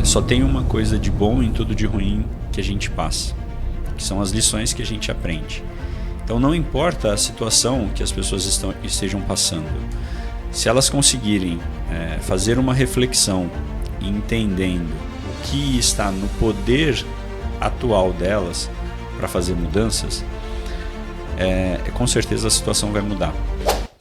só tem uma coisa de bom em tudo de ruim que a gente passa, que são as lições que a gente aprende. Então não importa a situação que as pessoas estejam passando, se elas conseguirem fazer uma reflexão entendendo o que está no poder atual delas para fazer mudanças, com certeza a situação vai mudar.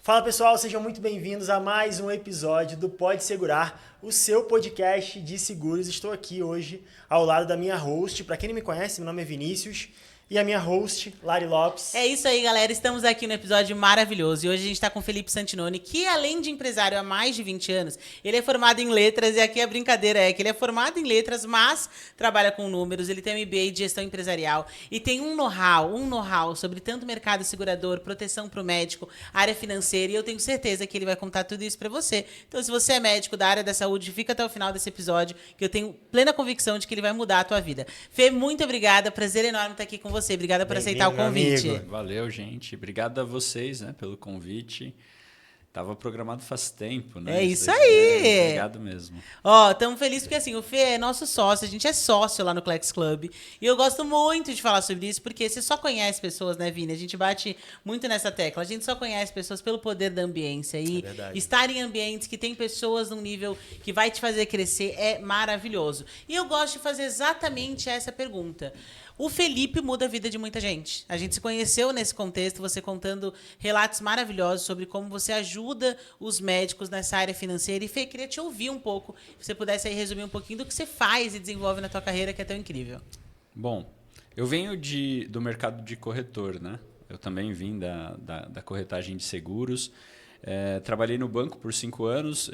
Fala pessoal, sejam muito bem-vindos a mais um episódio do Pode Segurar, o seu podcast de seguros. Estou aqui hoje ao lado da minha host. Para quem não me conhece, meu nome é Vinícius. E a minha host, Lari Lopes. É isso aí, galera. Estamos aqui no episódio maravilhoso. E hoje a gente está com o Felipe Santinoni, que além de empresário há mais de 20 anos, ele é formado em letras. E aqui a brincadeira é que ele é formado em letras, mas trabalha com números. Ele tem um MBA de gestão empresarial e tem um know-how sobre tanto mercado segurador, proteção para o médico, área financeira. E eu tenho certeza que ele vai contar tudo isso para você. Então, se você é médico da área da saúde, fica até o final desse episódio, que eu tenho plena convicção de que ele vai mudar a tua vida. Fê, muito obrigada. Prazer enorme estar aqui com você. Obrigada por aceitar o convite. Amigo. Valeu, gente. Obrigado a vocês, pelo convite. Tava programado faz tempo, né? É isso aí. Obrigado mesmo. Ó, estamos felizes porque assim, o Fê é nosso sócio, a gente é sócio lá no Clex Club. E eu gosto muito de falar sobre isso, porque você só conhece pessoas, né, Vini? A gente bate muito nessa tecla. A gente só conhece pessoas pelo poder da ambiência. E estar em ambientes que tem pessoas num nível que vai te fazer crescer é maravilhoso. E eu gosto de fazer exatamente essa pergunta. O Felipe muda a vida de muita gente. A gente se conheceu nesse contexto, você contando relatos maravilhosos sobre como você ajuda os médicos nessa área financeira. E, Fê, queria te ouvir um pouco, se você pudesse aí resumir um pouquinho do que você faz e desenvolve na tua carreira, que é tão incrível. Bom, eu venho do mercado de corretor, né? Eu também vim da corretagem de seguros. Trabalhei no banco por 5 anos.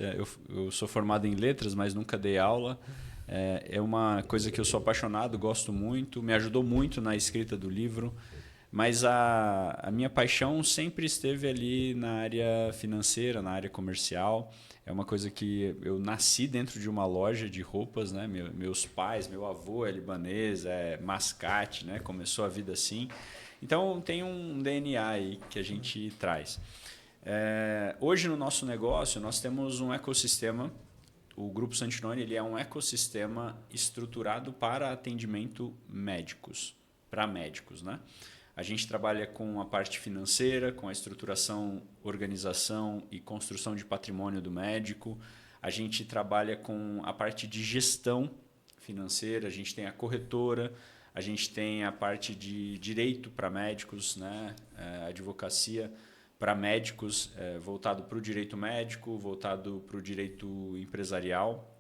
Eu sou formado em letras, mas nunca dei aula. É uma coisa que eu sou apaixonado, gosto muito, me ajudou muito na escrita do livro, mas a minha paixão sempre esteve ali na área financeira, na área comercial. É uma coisa que eu nasci dentro de uma loja de roupas, né? Meus pais, meu avô é libanês, é mascate, né? Começou a vida assim. Então tem um DNA aí que a gente traz. Hoje no nosso negócio nós temos um ecossistema. O Grupo Santinoni ele é um ecossistema estruturado para atendimento para médicos, né? A gente trabalha com a parte financeira, com a estruturação, organização e construção de patrimônio do médico. A gente trabalha com a parte de gestão financeira, a gente tem a corretora, a gente tem a parte de direito para médicos, né? Advocacia para médicos, voltado para o direito médico, voltado para o direito empresarial,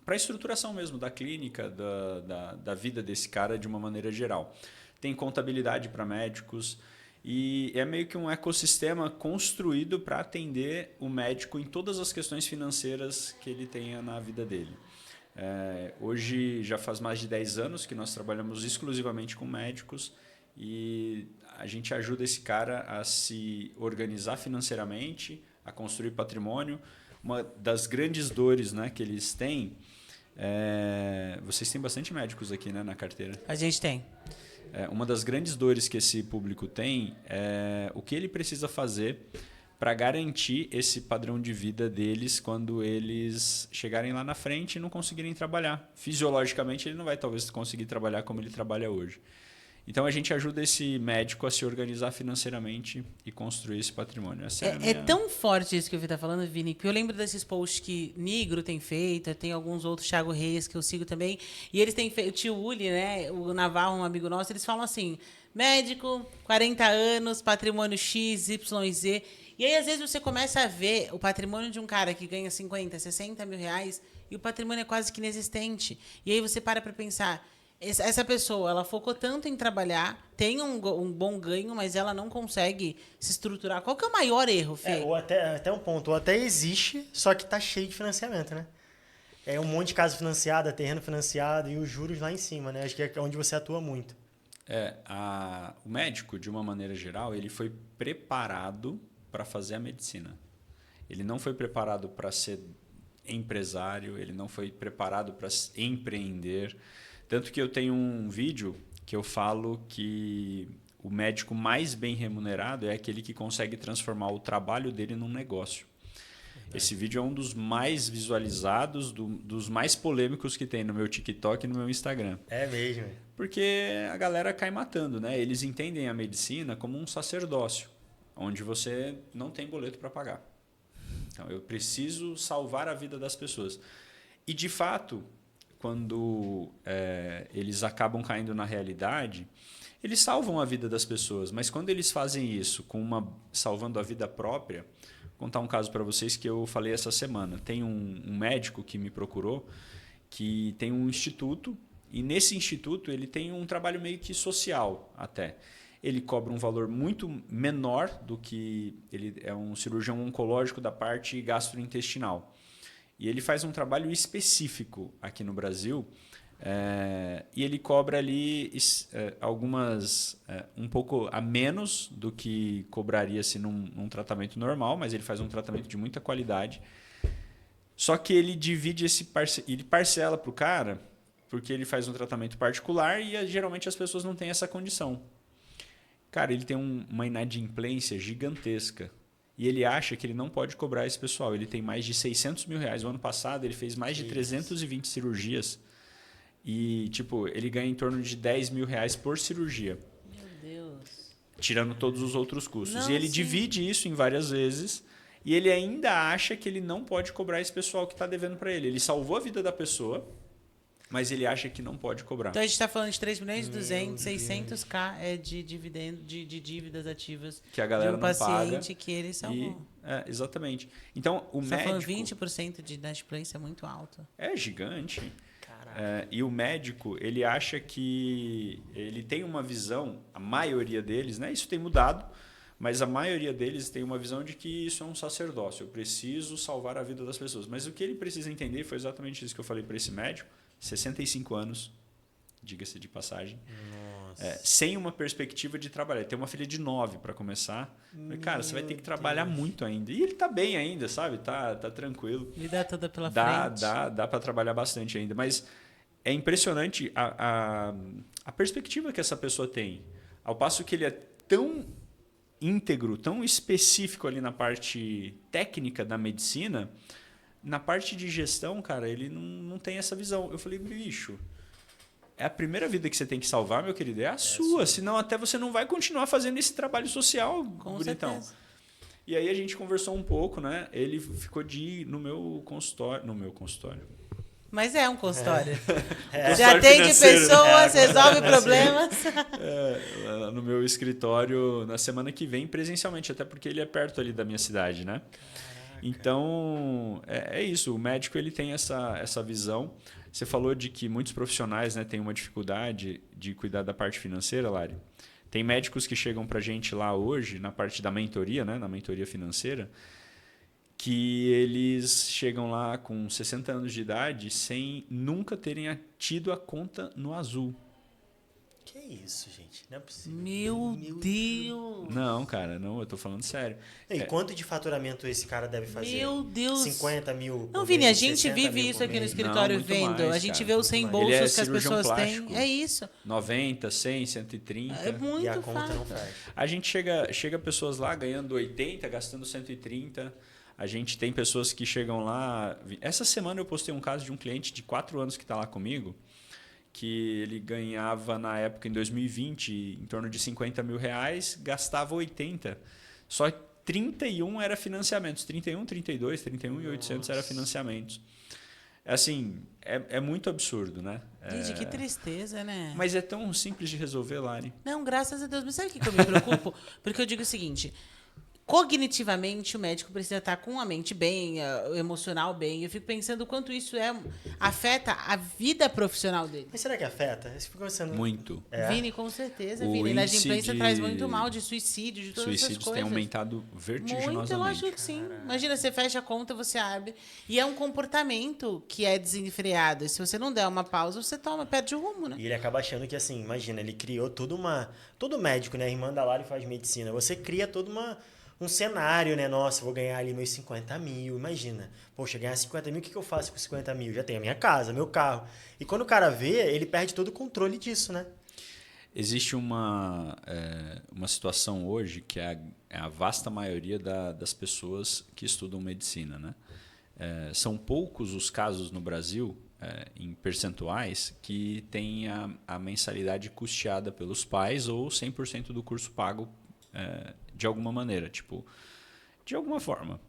para a estruturação mesmo da clínica, da vida desse cara de uma maneira geral. Tem contabilidade para médicos e é meio que um ecossistema construído para atender o médico em todas as questões financeiras que ele tenha na vida dele. Hoje já faz mais de 10 anos que nós trabalhamos exclusivamente com médicos e a gente ajuda esse cara a se organizar financeiramente, a construir patrimônio. Uma das grandes dores, né, que eles têm... vocês têm bastante médicos aqui, né, na carteira? A gente tem. Uma das grandes dores que esse público tem é o que ele precisa fazer para garantir esse padrão de vida deles quando eles chegarem lá na frente e não conseguirem trabalhar. Fisiologicamente, ele não vai talvez conseguir trabalhar como ele trabalha hoje. Então, a gente ajuda esse médico a se organizar financeiramente e construir esse patrimônio. É tão forte isso que o Vini está falando, Vini, que eu lembro desses posts que Nigro tem feito, tem alguns outros, Thiago Reis, que eu sigo também, e eles têm feito, o tio Uli, né, o Navarro, um amigo nosso, eles falam assim, médico, 40 anos, patrimônio X, Y e Z, e aí às vezes você começa a ver o patrimônio de um cara que ganha 50, 60 mil reais, e o patrimônio é quase que inexistente. E aí você para pensar... Essa pessoa, ela focou tanto em trabalhar, tem um bom ganho, mas ela não consegue se estruturar. Qual que é o maior erro, Fê? Ou até um ponto, ou até existe, só que tá cheio de financiamento, né? É um monte de casa financiada, terreno financiado e os juros lá em cima, né? Acho que é onde você atua muito. O médico, de uma maneira geral, ele foi preparado para fazer a medicina. Ele não foi preparado para ser empresário, ele não foi preparado para empreender. Tanto que eu tenho um vídeo que eu falo que o médico mais bem remunerado é aquele que consegue transformar o trabalho dele num negócio. Esse vídeo é um dos mais visualizados, dos mais polêmicos que tem no meu TikTok e no meu Instagram. É mesmo. Porque a galera cai matando, né? Eles entendem a medicina como um sacerdócio, onde você não tem boleto para pagar. Então, eu preciso salvar a vida das pessoas. E, de fato, quando eles acabam caindo na realidade, eles salvam a vida das pessoas. Mas quando eles fazem isso salvando a vida própria, vou contar um caso para vocês que eu falei essa semana. Tem um médico que me procurou que tem um instituto, e nesse instituto ele tem um trabalho meio que social até. Ele cobra um valor muito menor do que... Ele é um cirurgião oncológico da parte gastrointestinal. E ele faz um trabalho específico aqui no Brasil, e ele cobra ali um pouco a menos do que cobraria-se num tratamento normal, mas ele faz um tratamento de muita qualidade. Só que ele divide ele parcela para o cara, porque ele faz um tratamento particular e geralmente as pessoas não têm essa condição. Cara, ele tem uma inadimplência gigantesca. E ele acha que ele não pode cobrar esse pessoal. Ele tem mais de 600 mil reais. O ano passado ele fez mais de 320 cirurgias. E, ele ganha em torno de 10 mil reais por cirurgia. Meu Deus. Tirando todos os outros custos. Não, e ele sim. divide isso em várias vezes. E ele ainda acha que ele não pode cobrar esse pessoal que está devendo para ele. Ele salvou a vida da pessoa, mas ele acha que não pode cobrar. Então a gente está falando de 3 milhões e 200, 600k de dividendo, de dívidas ativas Que a galera de um não paga. paciente que ele salvou. Exatamente. Então, o Você médico... está falando 20% de inadimplência, é muito alto. É gigante. Caraca. E o médico, ele acha que... Ele tem uma visão, a maioria deles, né? Isso tem mudado, mas a maioria deles tem uma visão de que isso é um sacerdócio. Eu preciso salvar a vida das pessoas. Mas o que ele precisa entender foi exatamente isso que eu falei para esse médico. 65 anos, diga-se de passagem. Nossa. Sem uma perspectiva de trabalhar. Ele tem uma filha de 9 para começar. Falei, cara, você vai ter que trabalhar muito ainda. E ele está bem ainda, sabe? Tá tranquilo. Vida toda pela frente. Dá para trabalhar bastante ainda. Mas é impressionante a perspectiva que essa pessoa tem. Ao passo que ele é tão íntegro, tão específico ali na parte técnica da medicina, na parte de gestão, cara, ele não tem essa visão. Eu falei, bicho, é a primeira vida que você tem que salvar, meu querido, é a sua. Senão até você não vai continuar fazendo esse trabalho social, Com bonitão. certeza. E aí a gente conversou um pouco, né? Ele ficou de ir no meu consultório. Mas é um consultório. Consultório Já atende financeiro, pessoas, resolve problemas. No meu escritório na semana que vem, presencialmente, até porque ele é perto ali da minha cidade, né? Então, é isso. O médico ele tem essa visão. Você falou de que muitos profissionais, né, têm uma dificuldade de cuidar da parte financeira, Lari. Tem médicos que chegam para a gente lá hoje, na parte da mentoria, né, na mentoria financeira, que eles chegam lá com 60 anos de idade sem nunca terem tido a conta no azul. Que isso, gente? Não é possível. Meu Deus. Não, cara, não, eu tô falando sério. E quanto de faturamento esse cara deve fazer? Meu Deus. 50 mil. Não, por Vini, mês, a gente 60 vive mil isso por aqui no mês? escritório muito vendo. mais, A gente cara, vê os muito mais. reembolsos Ele é que as cirurgião pessoas plástico. têm. É isso. 90, 100, 130. É muito E a conta não fácil. faz. A gente chega pessoas lá ganhando 80, gastando 130. A gente tem pessoas que chegam lá... Essa semana eu postei um caso de um cliente de 4 anos que está lá comigo, que ele ganhava na época, em 2020, em torno de 50 mil reais, gastava 80. Só 31 era financiamentos. 31, 32, 31 e 800 era financiamentos. Assim, é muito absurdo, né? Gente, que tristeza, né? Mas é tão simples de resolver, Lari. Não, graças a Deus. Mas sabe o que eu me preocupo? Porque eu digo o seguinte... Cognitivamente, o médico precisa estar com a mente bem, o emocional bem. Eu fico pensando o quanto isso afeta a vida profissional dele. Mas será que afeta? Eu fico pensando... Muito. Vini, com certeza, O Vini. índice Inadimplência de traz muito mal, de suicídio, de todas essas Suicídios coisas. têm aumentado vertiginosamente. Muito, lógico que sim. Imagina, você fecha a conta, você abre. E é um comportamento que é desenfreado. E se você não der uma pausa, você perde o rumo, né? E ele acaba achando que, assim, imagina, ele criou todo médico, né? A irmã da Lari faz medicina. Você cria um cenário, né? Nossa, vou ganhar ali meus 50 mil, imagina. Poxa, ganhar 50 mil, o que eu faço com 50 mil? Já tenho a minha casa, meu carro. E quando o cara vê, ele perde todo o controle disso, né? Existe uma situação hoje que é a vasta maioria das pessoas que estudam medicina, né? São poucos os casos no Brasil, em percentuais, que tem a mensalidade custeada pelos pais ou 100% do curso pago de alguma maneira, tipo, de alguma forma.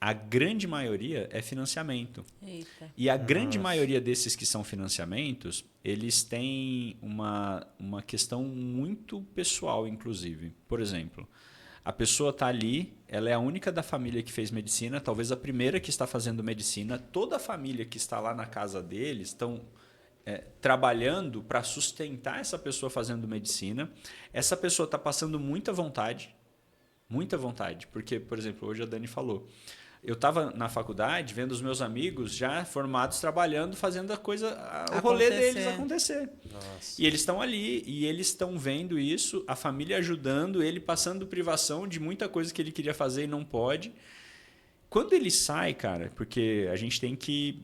A grande maioria é financiamento. Eita. E a grande maioria desses que são financiamentos, eles têm uma questão muito pessoal, inclusive. Por exemplo, a pessoa está ali, ela é a única da família que fez medicina, talvez a primeira que está fazendo medicina. Toda a família que está lá na casa deles estão trabalhando para sustentar essa pessoa fazendo medicina. Essa pessoa está passando muita vontade, porque, por exemplo, hoje a Dani falou, eu estava na faculdade vendo os meus amigos já formados trabalhando, fazendo o rolê deles acontecer. Nossa. E eles estão ali e eles estão vendo isso, a família ajudando, ele passando privação de muita coisa que ele queria fazer e não pode. Quando ele sai, cara, porque a gente tem que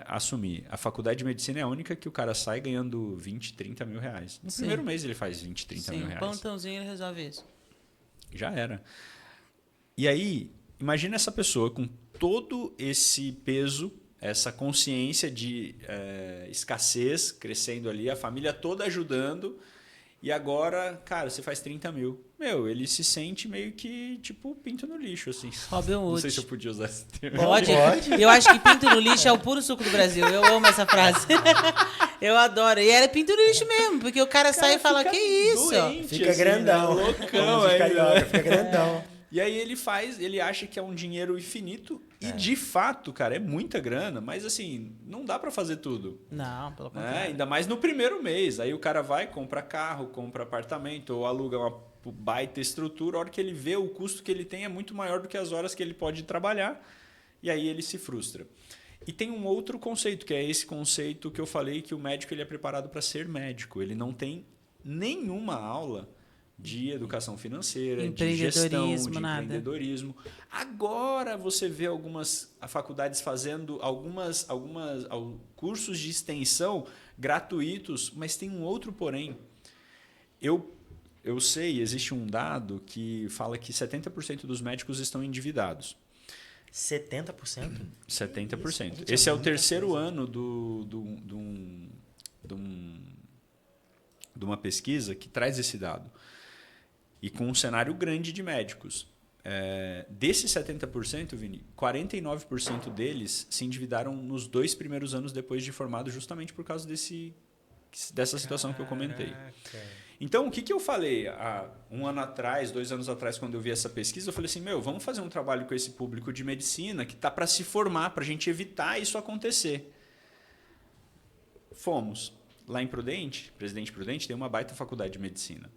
assumir, a faculdade de medicina é a única que o cara sai ganhando 20, 30 mil reais. No primeiro mês ele faz 20, 30 mil reais. Sim, um plantãozinho ele resolve isso. Já era. E aí, imagina essa pessoa com todo esse peso, essa consciência de escassez crescendo ali, a família toda ajudando, e agora, cara, você faz 30 mil. Meu, ele se sente meio que, tipo, pinto no lixo, assim. Robin Hood. Não sei se eu podia usar esse termo. Pode. Eu acho que pinto no lixo é o puro suco do Brasil. Eu amo essa frase. Eu adoro. E era pinto no lixo mesmo, porque o cara sai e fala, que isso? Doente, Fica assim, grandão. né? Loucão, Fica carioca, fica grandão. E aí ele acha que é um dinheiro infinito e de fato, cara, é muita grana, mas assim, não dá para fazer tudo. Não, pelo contrário. Ainda mais no primeiro mês. Aí o cara vai, compra carro, compra apartamento ou aluga uma baita estrutura. A hora que ele vê o custo que ele tem é muito maior do que as horas que ele pode trabalhar. E aí ele se frustra. E tem um outro conceito, que é esse conceito que eu falei, que o médico ele é preparado para ser médico. Ele não tem nenhuma aula de educação financeira, de gestão, de empreendedorismo. Agora você vê algumas faculdades fazendo algumas cursos de extensão gratuitos, mas tem um outro porém. Eu sei, existe um dado que fala que 70% dos médicos estão endividados. 70%? 70%. Esse é o terceiro ano de uma pesquisa que traz esse dado. E com um cenário grande de médicos. Desses 70%, Vini, 49% deles se endividaram nos 2 primeiros anos depois de formado, justamente por causa dessa situação que eu comentei. Então, o que eu falei há 1 ano atrás, 2 anos atrás, quando eu vi essa pesquisa, eu falei assim, vamos fazer um trabalho com esse público de medicina que está para se formar, para a gente evitar isso acontecer. Fomos. Lá em Presidente Prudente, tem uma baita faculdade de medicina.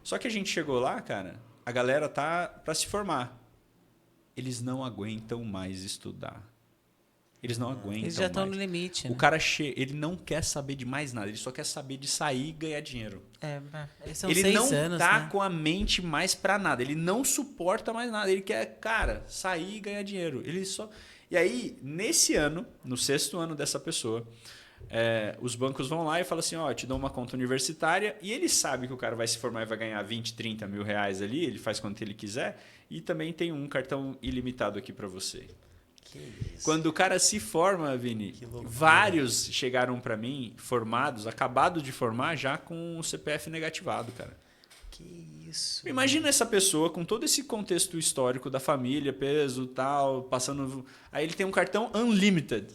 Só que a gente chegou lá, cara, a galera tá para se formar. Eles não aguentam mais estudar. Eles não aguentam mais. Eles já estão no limite. O cara ele não quer saber de mais nada, ele só quer saber de sair e ganhar dinheiro. São ele 6 não anos, tá né? com a mente mais para nada, ele não suporta mais nada, ele quer, cara, sair e ganhar dinheiro. E aí, nesse ano, no 6º ano dessa pessoa, os bancos vão lá e falam assim, te dão uma conta universitária, e ele sabe que o cara vai se formar e vai ganhar 20, 30 mil reais ali, ele faz quanto ele quiser, e também tem um cartão ilimitado aqui para você. Que isso. Quando o cara se forma, Vini, vários chegaram para mim, formados, acabados de formar, já com o CPF negativado, cara. Que isso. Imagina essa pessoa com todo esse contexto histórico da família, peso, tal, passando... Aí ele tem um cartão unlimited.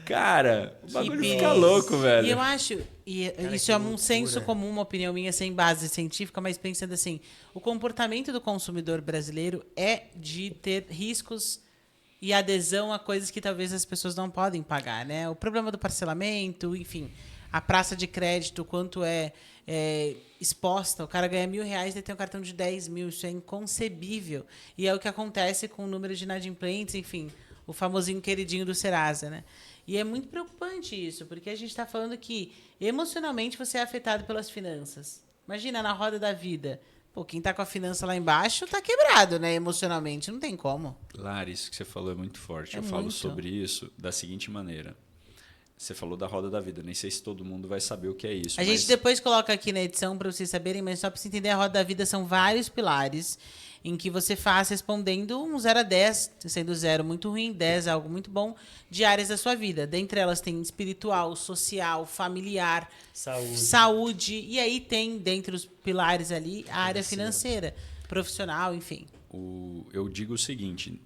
Cara, o bagulho fica louco, velho. E eu acho, isso é um senso comum, uma opinião minha sem base científica, mas pensando assim, o comportamento do consumidor brasileiro é de ter riscos e adesão a coisas que talvez as pessoas não podem pagar, né? O problema do parcelamento, enfim, a praça de crédito, quanto é exposta, o cara ganha R$1.000 e tem um cartão de 10 mil, isso é inconcebível. E é o que acontece com o número de inadimplentes, enfim, o famosinho queridinho do Serasa, né? E é muito preocupante isso, porque a gente está falando que emocionalmente você é afetado pelas finanças. Imagina, na roda da vida. Pô, quem está com a finança lá embaixo está quebrado, né? Emocionalmente, não tem como. Lara, isso que você falou é muito forte. Eu falo sobre isso da seguinte maneira. Você falou da roda da vida. Nem sei se todo mundo vai saber o que é isso. A gente depois coloca aqui na edição para vocês saberem, mas só para você entender, a roda da vida são vários pilares em que você faz respondendo um 0 a 10, sendo 0 muito ruim, 10 algo muito bom, de áreas da sua vida. Dentre elas tem espiritual, social, familiar, saúde. E aí tem, dentre os pilares ali, a área financeira, profissional, enfim. Eu digo o seguinte,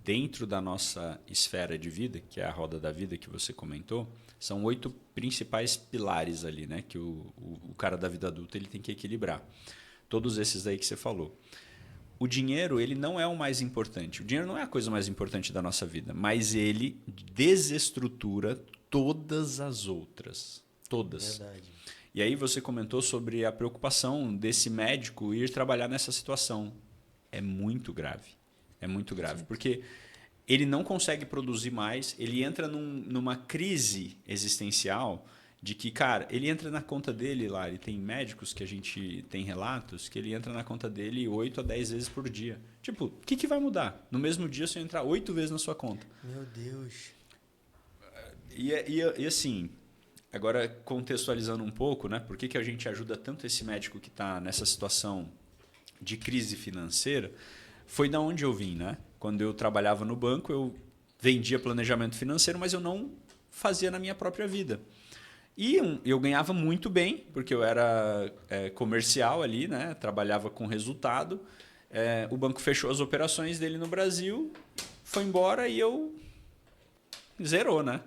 dentro da nossa esfera de vida, que é a roda da vida que você comentou, são 8 principais pilares ali, né, que o cara da vida adulta ele tem que equilibrar. Todos esses aí que você falou. O dinheiro, ele não é o mais importante. O dinheiro não é a coisa mais importante da nossa vida, mas ele desestrutura todas as outras. Todas. Verdade. E aí você comentou sobre a preocupação desse médico ir trabalhar nessa situação. É muito grave. É muito grave. Sim. Porque ele não consegue produzir mais, ele entra numa crise existencial de que, cara, ele entra na conta dele lá, ele tem médicos que a gente tem relatos que ele entra na conta dele 8 a 10 vezes por dia. Tipo, o que vai mudar? No mesmo dia você entrar 8 vezes na sua conta. Meu Deus. E assim, agora contextualizando um pouco, né? Por que a gente ajuda tanto esse médico que está nessa situação de crise financeira? Foi da onde eu vim, né? Quando eu trabalhava no banco, eu vendia planejamento financeiro, mas eu não fazia na minha própria vida. E eu ganhava muito bem, porque eu era comercial ali, né? Trabalhava com resultado. O banco fechou as operações dele no Brasil, foi embora e zerou, né?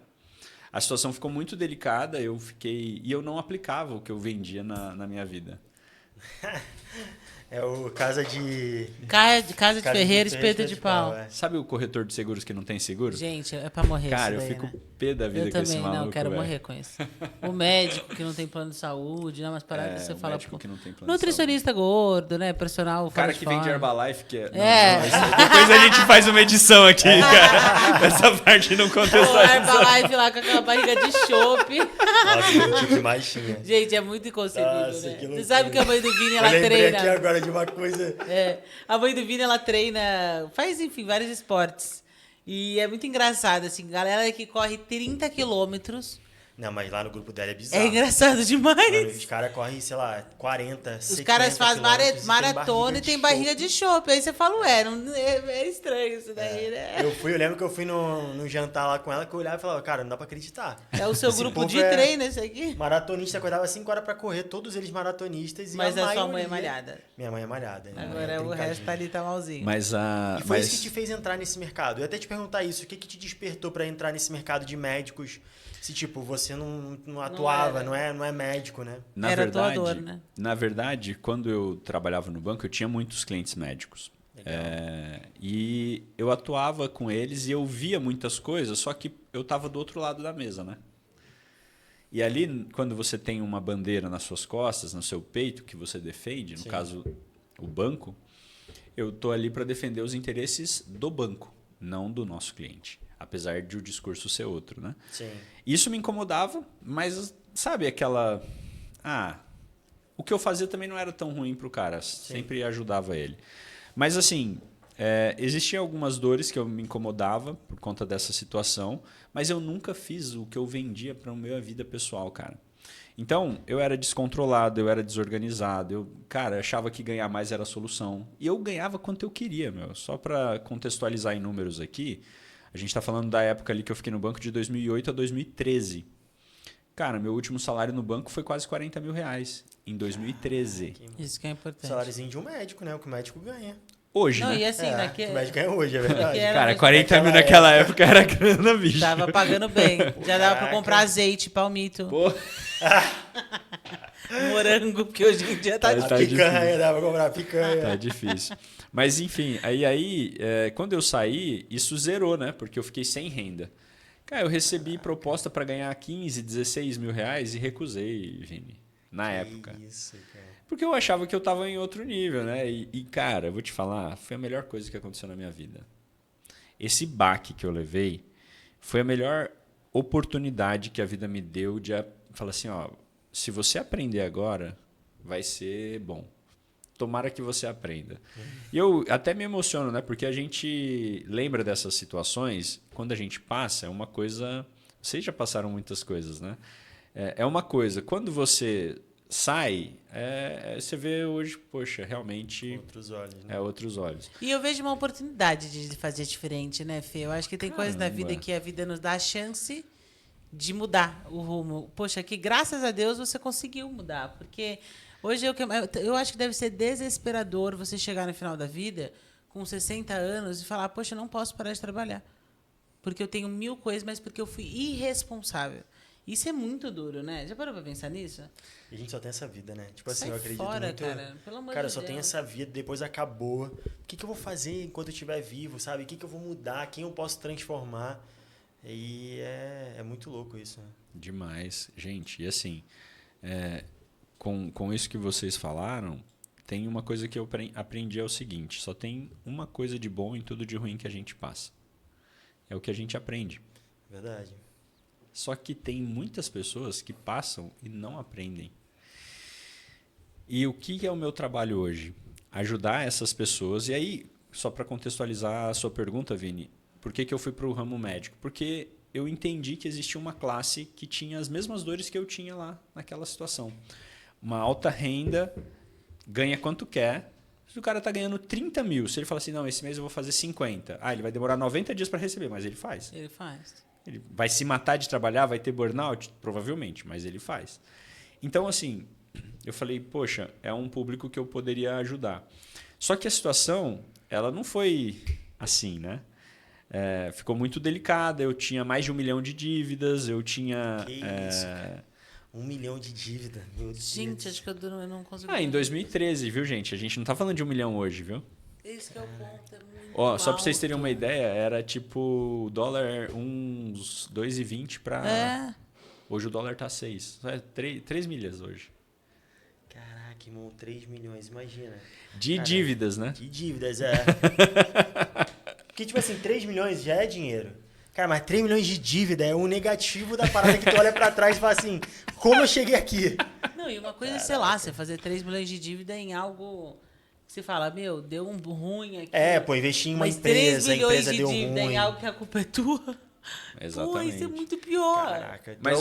A situação ficou muito delicada, e eu não aplicava o que eu vendia na minha vida. É o Casa de Ferreira, Espeto de Pau. Sabe o corretor de seguros que não tem seguro? Gente, é pra morrer. Cara, isso daí, eu fico né? pé da vida com esse maluco. Eu também não, quero morrer com isso. O médico que não tem plano de saúde, não, mas paradas você fala. Médico que não tem plano nutricionista de saúde. Gordo, né? Personal. O cara que vende Herbalife, que Não, depois a gente faz uma edição aqui, cara. Essa parte não contextualiza. O Herbalife lá com aquela barriga de chope. Nossa, o que mais tinha. Gente, é muito inconcebível, Nossa, né? que Você sabe que a mãe do Vini, ela treina. Eu lembrei treina. aqui agora de uma coisa. A mãe do Vini, ela treina, faz, enfim, vários esportes. E é muito engraçado, assim, galera que corre 30 quilômetros. Não, mas lá no grupo dela é bizarro. É engraçado demais. Mano, os caras correm, sei lá, 40, Os caras fazem maratona e tem barriga chope. de chope. Aí você fala, é estranho isso daí, né? Eu lembro que eu fui no jantar lá com ela, que eu olhava e falava, cara, não dá pra acreditar. É o seu Esse grupo povo de treino, esse aqui. Maratonista, acordava 5 horas pra correr, todos eles maratonistas. Mas e a sua mãe é malhada. Minha mãe é malhada. Agora o resto ali tá malzinho. E foi isso que te fez entrar nesse mercado. Eu ia até te perguntar isso, o que te despertou pra entrar nesse mercado de médicos? Se, tipo, você não atuava, não é médico, né? Era atuador, né? Na verdade, quando eu trabalhava no banco, eu tinha muitos clientes médicos. E eu atuava com eles e eu via muitas coisas, só que eu estava do outro lado da mesa, né? E ali, quando você tem uma bandeira nas suas costas, no seu peito, que você defende, no caso, o banco, eu estou ali para defender os interesses do banco, não do nosso cliente. Apesar de o discurso ser outro, né? Sim. Isso me incomodava, mas sabe aquela... o que eu fazia também não era tão ruim pro cara, sempre ajudava ele. Mas assim, existiam algumas dores que eu me incomodava por conta dessa situação, mas eu nunca fiz o que eu vendia para a minha vida pessoal, cara. Então, eu era descontrolado, eu era desorganizado, eu achava que ganhar mais era a solução. E eu ganhava quanto eu queria, meu. Só para contextualizar em números aqui, a gente está falando da época ali que eu fiquei no banco de 2008 a 2013. Cara, meu último salário no banco foi quase 40 mil reais em 2013. Isso que é importante. Saláriozinho de um médico, né? O que o médico ganha. Hoje, não, né? E assim, o médico ganha hoje, é verdade. Cara, 40 mil naquela época era grana, bicho. Tava pagando bem. Já dava pra comprar azeite, palmito. Pô. Morango, porque hoje em dia tá difícil. Picanha, dava pra comprar picanha. Tá difícil. Mas enfim, aí quando eu saí, isso zerou, né? Porque eu fiquei sem renda. Cara, eu recebi proposta para ganhar 15, 16 mil reais e recusei, Vini, na época. Isso, cara. Porque eu achava que eu tava em outro nível, né? Cara, eu vou te falar, foi a melhor coisa que aconteceu na minha vida. Esse baque que eu levei foi a melhor oportunidade que a vida me deu de falar assim, ó, se você aprender agora, vai ser bom. Tomara que você aprenda. E eu até me emociono, né? Porque a gente lembra dessas situações, quando a gente passa, é uma coisa Vocês já passaram muitas coisas, né? É uma coisa. Quando você sai, você vê hoje, poxa, realmente... Outros olhos, né? Outros olhos. E eu vejo uma oportunidade de fazer diferente, né, Fê? Eu acho que tem coisas na vida que a vida nos dá a chance de mudar o rumo. Poxa, que graças a Deus você conseguiu mudar. Porque hoje eu acho que deve ser desesperador você chegar no final da vida com 60 anos e falar, poxa, eu não posso parar de trabalhar. Porque eu tenho 1000 coisas, mas porque eu fui irresponsável. Isso é muito duro, né? Já parou pra pensar nisso? E a gente só tem essa vida, né? Tipo assim, Sai eu acredito fora, muito... cara. Pelo amor Cara, eu de só Deus. tenho essa vida, depois acabou. O que eu vou fazer enquanto eu estiver vivo, sabe? O que eu vou mudar? Quem eu posso transformar? E é muito louco isso, né? Demais. Gente, e assim, com isso que vocês falaram, tem uma coisa que eu aprendi, é o seguinte, só tem uma coisa de bom em tudo de ruim que a gente passa. É o que a gente aprende. Verdade. Só que tem muitas pessoas que passam e não aprendem. E o que é o meu trabalho hoje? Ajudar essas pessoas. E aí, só para contextualizar a sua pergunta, Vini, por que eu fui para o ramo médico? Porque eu entendi que existia uma classe que tinha as mesmas dores que eu tinha lá naquela situação. Uma alta renda, ganha quanto quer. Se o cara está ganhando 30 mil, se ele fala assim, não, esse mês eu vou fazer 50. Ele vai demorar 90 dias para receber, mas ele faz. Ele faz. Ele vai se matar de trabalhar, vai ter burnout? Provavelmente, mas ele faz. Então, assim, eu falei, poxa, é um público que eu poderia ajudar. Só que a situação, ela não foi assim, né? Ficou muito delicada, eu tinha mais de 1 milhão de dívidas, eu tinha... Que isso, cara. 1 milhão de dívida, meu Deus. Gente, acho que eu não consigo... em 2013, viu, gente? A gente não tá falando de 1 milhão hoje, viu? Esse que é o ponto, é muito Só para vocês alto. terem uma ideia, era tipo o dólar uns 2,20 para... Hoje o dólar tá 6. 3 milhas hoje. Caraca, irmão, 3 milhões, imagina. De dívidas, né? De dívidas, Porque, tipo assim, 3 milhões já é dinheiro. Cara, mas 3 milhões de dívida é um negativo da parada que tu olha pra trás e fala assim, como eu cheguei aqui? Não, e uma coisa, sei lá, você fazer 3 milhões de dívida em algo... Você fala, meu, deu um ruim aqui. Investir em uma mas empresa, 3 a milhões empresa de deu dívida ruim. em algo que a culpa é tua. Exatamente. Pô, isso é muito pior. Caraca, Mas,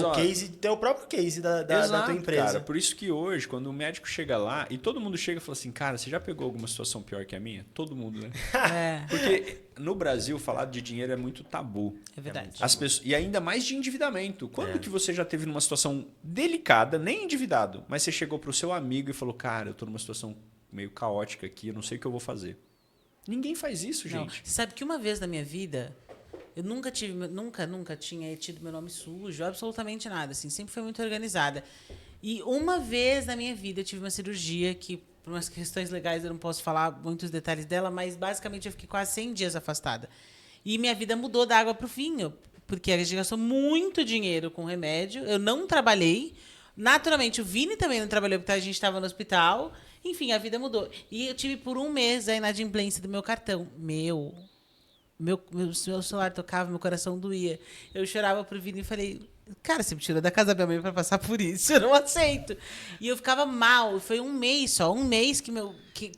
tem o próprio case da tua empresa. Cara, por isso que hoje, quando o médico chega lá, e todo mundo chega e fala assim, cara, você já pegou alguma situação pior que a minha? Todo mundo, né? Porque no Brasil, falar de dinheiro é muito tabu. É verdade. As pessoas, e ainda mais de endividamento. Quando que você já teve numa situação delicada, nem endividado, mas você chegou pro seu amigo e falou, cara, eu tô numa situação meio caótica aqui, eu não sei o que eu vou fazer. Ninguém faz isso, Não. gente. Você sabe que uma vez na minha vida, eu nunca tinha tido meu nome sujo, absolutamente nada, assim, sempre foi muito organizada. E uma vez na minha vida eu tive uma cirurgia que, por umas questões legais, eu não posso falar muitos detalhes dela, mas basicamente eu fiquei quase 100 dias afastada. E minha vida mudou da água pro vinho, porque a gente gastou muito dinheiro com remédio, eu não trabalhei. Naturalmente, o Vini também não trabalhou, porque a gente estava no hospital. Enfim, a vida mudou. E eu tive por 1 mês a inadimplência do meu cartão. Meu celular tocava, meu coração doía. Eu chorava pro Vini e falei, cara, você me tirou da casa da minha mãe para passar por isso, eu não aceito. E eu ficava mal. Foi 1 mês só, 1 mês que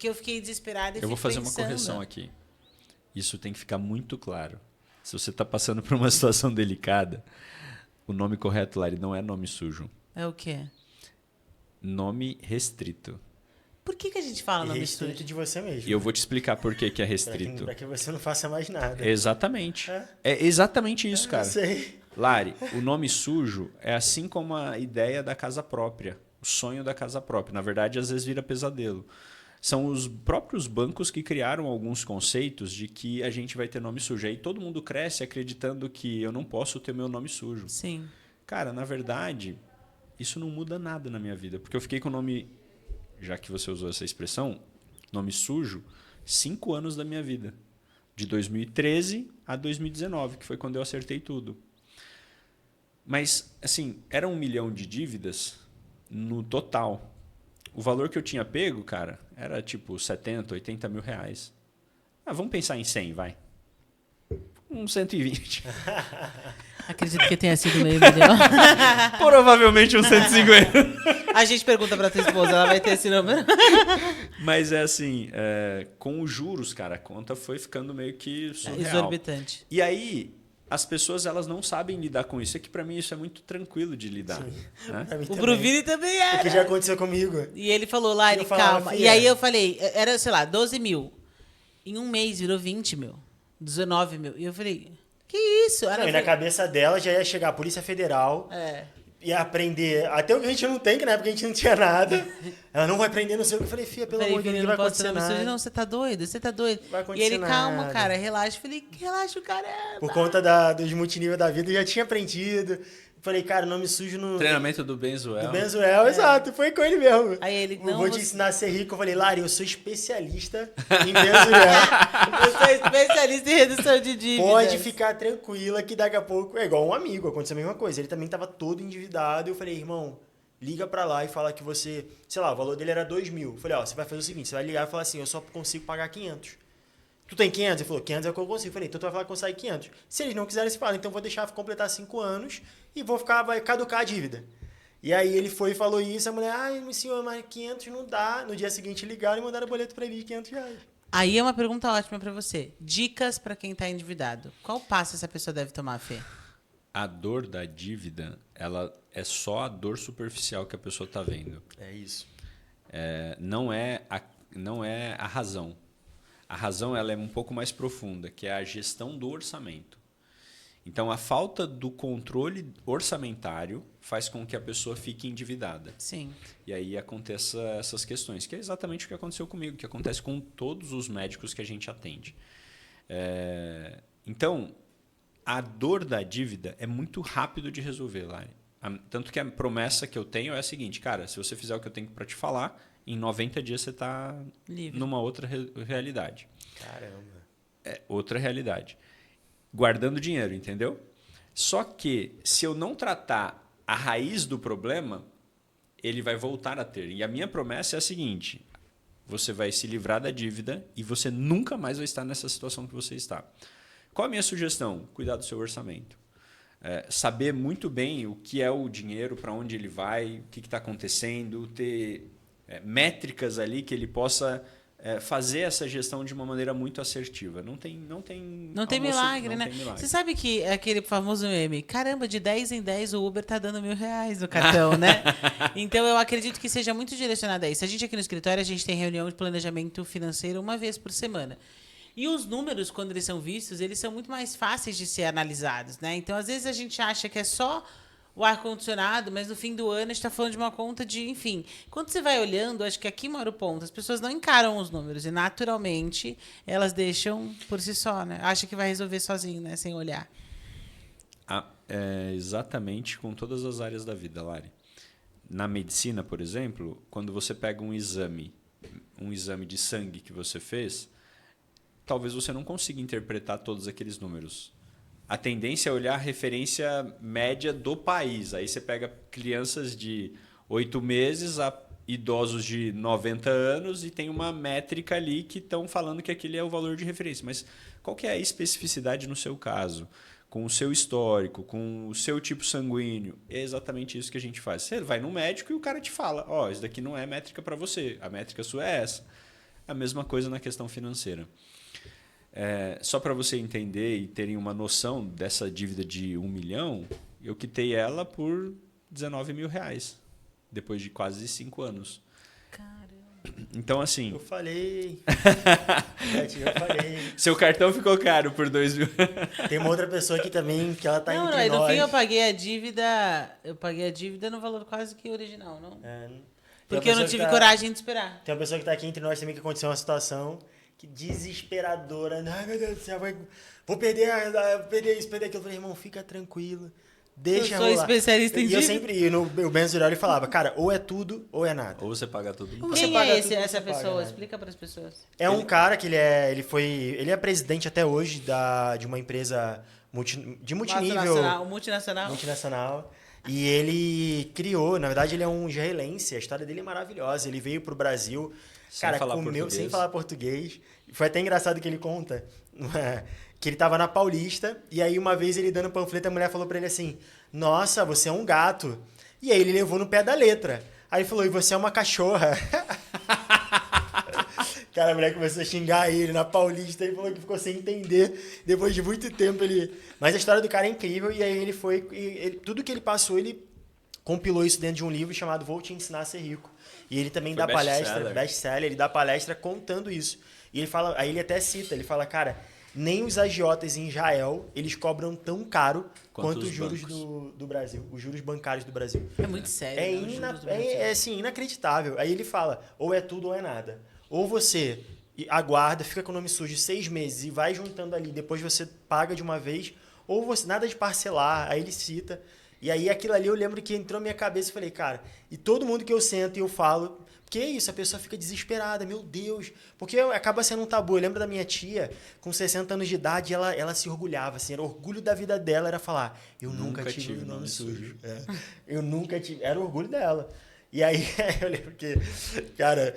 eu fiquei desesperada e Eu vou fazer uma pensando. correção aqui. Isso tem que ficar muito claro. Se você está passando por uma situação delicada, o nome correto, Lari, não é nome sujo. É o quê? Nome restrito. Por que a gente fala nome restrito sujo? de você mesmo. E eu vou te explicar por que é restrito. Pra que você não faça mais nada. Exatamente. É exatamente isso, cara. Eu sei. Lari, o nome sujo é assim como a ideia da casa própria. O sonho da casa própria. Na verdade, às vezes vira pesadelo. São os próprios bancos que criaram alguns conceitos de que a gente vai ter nome sujo. Aí todo mundo cresce acreditando que eu não posso ter meu nome sujo. Sim. Cara, na verdade, isso não muda nada na minha vida. Porque eu fiquei com o nome, já que você usou essa expressão, nome sujo, 5 anos da minha vida. De 2013 a 2019, que foi quando eu acertei tudo. Mas, assim, era 1 milhão de dívidas no total. O valor que eu tinha pego, cara, era tipo 70, 80 mil reais. Vamos pensar em 100, vai. 120. Acredito que tenha sido meio milhão. Provavelmente 150. A gente pergunta pra tua esposa, ela vai ter esse número. Mas é assim, com os juros, cara, a conta foi ficando meio que surreal. Exorbitante. E aí, as pessoas elas não sabem lidar com isso. É que para mim isso é muito tranquilo de lidar. Né? Pra mim O Bruvini também era. O que já aconteceu comigo. E ele falou, Lari, Eu falava, calma. filha. E aí eu falei, era, sei lá, 12 mil. Em um mês virou 20 mil. 19 mil. E eu falei, que isso? Não, e na cabeça dela já ia chegar a Polícia Federal, ia aprender até o que a gente não tem, que na época a gente não tinha nada. Ela não vai prender, não sei o que. Eu falei, filha, pelo amor de Deus, não vai acontecer nada. Não, você tá doido, você tá doido. Vai E acontecer ele, calma, nada. cara, relaxa. Eu falei, relaxa o caramba. Por conta dos multinível da vida, eu já tinha aprendido. Falei, cara, nome sujo no... Treinamento do Benzuel. Do Benzuel, exato. Foi com ele mesmo. Aí ele, Eu não, vou te você- ensinar a ser rico. Eu falei, Lari, eu sou especialista em Benzuel. Eu sou especialista em redução de dívidas. Pode ficar tranquila que daqui a pouco... É igual um amigo, aconteceu a mesma coisa. Ele também tava todo endividado. Eu falei, irmão, liga pra lá e fala que você... Sei lá, o valor dele era 2 mil. Eu falei, ó, você vai fazer o seguinte, você vai ligar e falar assim, eu só consigo pagar 500. Tu tem 500? Ele falou, 500 é o que eu consigo. Eu falei, então tu vai falar que consegue 500. Se eles não quiserem, você fala, então eu vou deixar completar 5 anos e vai caducar a dívida. E aí ele foi e falou isso, a mulher, ai, senhor, mas 500 não dá. No dia seguinte ligaram e mandaram boleto pra ele de 500 reais. Aí é uma pergunta ótima pra você. Dicas pra quem tá endividado. Qual passo essa pessoa deve tomar, Fê? A dor da dívida, ela é só a dor superficial que a pessoa está vendo. É isso. Não é a razão. A razão ela é um pouco mais profunda, que é a gestão do orçamento. Então, a falta do controle orçamentário faz com que a pessoa fique endividada. Sim. E aí aconteça essas questões, que é exatamente o que aconteceu comigo, que acontece com todos os médicos que a gente atende. Então, a dor da dívida é muito rápido de resolver, Lari. Tanto que a promessa que eu tenho é a seguinte, cara, se você fizer o que eu tenho para te falar, em 90 dias você está numa outra realidade. Caramba. É outra realidade. Guardando dinheiro, entendeu? Só que se eu não tratar a raiz do problema, ele vai voltar a ter. E a minha promessa é a seguinte, você vai se livrar da dívida e você nunca mais vai estar nessa situação que você está. Qual a minha sugestão? Cuidar do seu orçamento. Saber muito bem o que é o dinheiro, para onde ele vai, o que está acontecendo, ter métricas ali que ele possa fazer essa gestão de uma maneira muito assertiva. Não tem milagre, né? Você sabe que é aquele famoso meme, caramba, de 10 em 10 o Uber tá dando R$1.000 no cartão, né? Então eu acredito que seja muito direcionado a isso. A gente aqui no escritório, a gente tem reunião de planejamento financeiro uma vez por semana. E os números, quando eles são vistos, eles são muito mais fáceis de ser analisados, né? Então, às vezes, a gente acha que é só o ar-condicionado, mas no fim do ano a gente está falando de uma conta de, enfim. Quando você vai olhando, acho que aqui mora o ponto. As pessoas não encaram os números e, naturalmente, elas deixam por si só, né? Acha que vai resolver sozinho, né? Sem olhar. Exatamente com todas as áreas da vida, Lari. Na medicina, por exemplo, quando você pega um exame de sangue que você fez, talvez você não consiga interpretar todos aqueles números. A tendência é olhar a referência média do país. Aí você pega crianças de 8 meses a idosos de 90 anos e tem uma métrica ali que estão falando que aquele é o valor de referência. Mas qual que é a especificidade no seu caso? Com o seu histórico, com o seu tipo sanguíneo. É exatamente isso que a gente faz. Você vai no médico e o cara te fala, isso daqui não é métrica para você. A métrica sua é essa. A mesma coisa na questão financeira. Só para você entender e terem uma noção dessa dívida de 1 milhão, eu quitei ela por R$19 mil, depois de quase 5 anos. Caramba. Então, assim... Eu falei. Eu falei. Seu cartão ficou caro por 2 mil. Tem uma outra pessoa aqui também, que ela tá entre Não, no nós. fim eu paguei a dívida no valor quase que original, não? Porque eu não tive coragem de esperar. Tem uma pessoa que tá aqui entre nós também que aconteceu uma situação... Que desesperadora. Ai, meu Deus do céu, vou perder isso, perder aquilo. Eu falei, irmão, fica tranquilo. Deixa rolar. Eu sou especialista em dívida. dívida. E eu sempre ia no Benzuel e falava, cara, ou é tudo ou é nada. Ou você paga tudo. Ou você Quem paga é tudo, ou essa você paga pessoa? nada. Explica para as pessoas. É um cara que ele é presidente até hoje de uma empresa de multinível. Multinacional. E ele criou, na verdade ele é um israelense, a história dele é maravilhosa. Ele veio pro Brasil, sem falar português. Foi até engraçado que ele conta que ele tava na Paulista e aí uma vez ele dando panfleto, a mulher falou pra ele assim, nossa, você é um gato. E aí ele levou no pé da letra. Aí ele falou, e você é uma cachorra. Cara, a mulher começou a xingar ele na Paulista, ele falou que ficou sem entender. Depois de muito tempo ele... Mas a história do cara é incrível e aí ele foi... tudo que ele passou, ele compilou isso dentro de um livro chamado Vou Te Ensinar a Ser Rico. E ele também dá palestra, best-seller, ele dá palestra contando isso. E ele fala, aí ele até cita, ele fala, cara, nem os agiotas em Israel, eles cobram tão caro quanto os juros do Brasil, os juros bancários do Brasil. É muito sério. É assim, inacreditável. Aí ele fala, ou é tudo ou é nada. Ou você aguarda, fica com o nome sujo 6 meses e vai juntando ali, depois você paga de uma vez, ou você nada de parcelar, aí ele cita. E aí aquilo ali eu lembro que entrou na minha cabeça e falei, cara, e todo mundo que eu sento e eu falo, porque é isso, a pessoa fica desesperada, meu Deus, porque acaba sendo um tabu. Eu lembro da minha tia, com 60 anos de idade, ela se orgulhava, assim, era o orgulho da vida dela, era falar, eu nunca tive um nome sujo. Eu nunca tive, era o orgulho dela. E aí, eu lembro que, cara,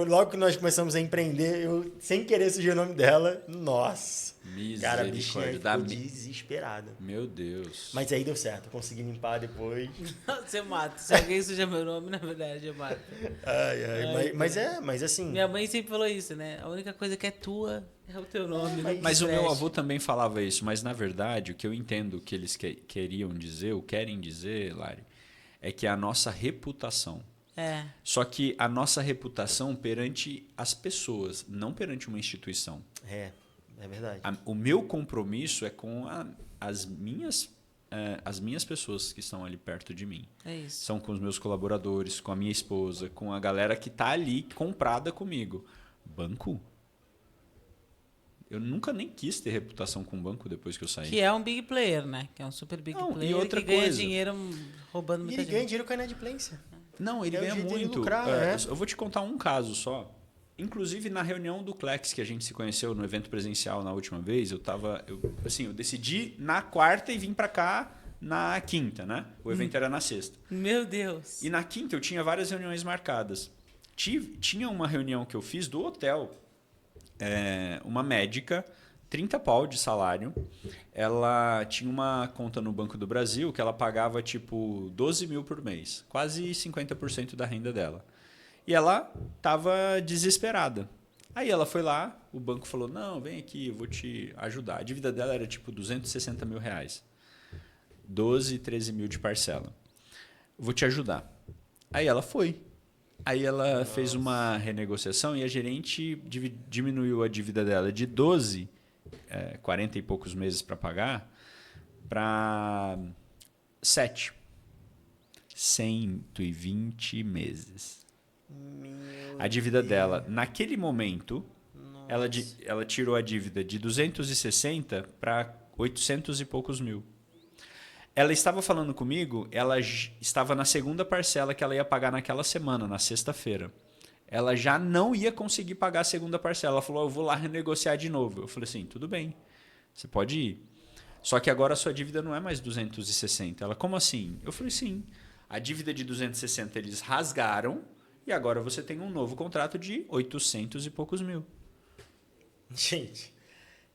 logo que nós começamos a empreender, eu, sem querer, surgiu o nome dela. Nossa. Cara, a bichinha ficou desesperada. Meu Deus. Mas aí deu certo, eu consegui limpar depois. Você mata. Se alguém suja meu nome, na verdade, eu mato. Mas assim... Minha mãe sempre falou isso, né? A única coisa que é tua é o teu nome. Mas o meu avô também falava isso. Mas, na verdade, o que eu entendo que eles queriam dizer, ou querem dizer, Lari, é que é a nossa reputação. É. Só que a nossa reputação perante as pessoas, não perante uma instituição. É verdade. O meu compromisso é com as minhas pessoas que estão ali perto de mim. É isso. São com os meus colaboradores, com a minha esposa, com a galera que está ali comprada comigo. Banco? Eu nunca nem quis ter reputação com banco depois que eu saí. Que é um big player, né? Que é um super big player e outra que ganha coisa. dinheiro roubando muita E ele gente. ganha dinheiro com a inadimplência. Não, ele ganha muito. Eu vou te contar um caso só. Inclusive, na reunião do Clex, que a gente se conheceu no evento presencial na última vez, eu decidi na quarta e vim para cá na quinta, né? O evento era na sexta. Meu Deus. E na quinta eu tinha várias reuniões marcadas. Tinha uma reunião que eu fiz do hotel. Uma médica, 30 pau de salário. Ela tinha uma conta no Banco do Brasil que ela pagava tipo 12 mil por mês. Quase 50% da renda dela. E ela estava desesperada. Aí ela foi lá, o banco falou, não, vem aqui, eu vou te ajudar. A dívida dela era tipo 260 mil reais. 12, 13 mil de parcela. Vou te ajudar. Aí ela foi. Aí ela fez uma renegociação e a gerente diminuiu a dívida dela de 12, 40 e poucos meses para pagar, para 7. 120 meses. A dívida dela, naquele momento, ela tirou a dívida de 260 para 800 e poucos mil. Ela estava falando comigo, ela estava na segunda parcela que ela ia pagar naquela semana, na sexta-feira. Ela já não ia conseguir pagar a segunda parcela. Ela falou, eu vou lá renegociar de novo. Eu falei assim, tudo bem, você pode ir. Só que agora a sua dívida não é mais 260. Ela, como assim? Eu falei, sim, a dívida de 260 eles rasgaram e agora você tem um novo contrato de 800 e poucos mil. Gente...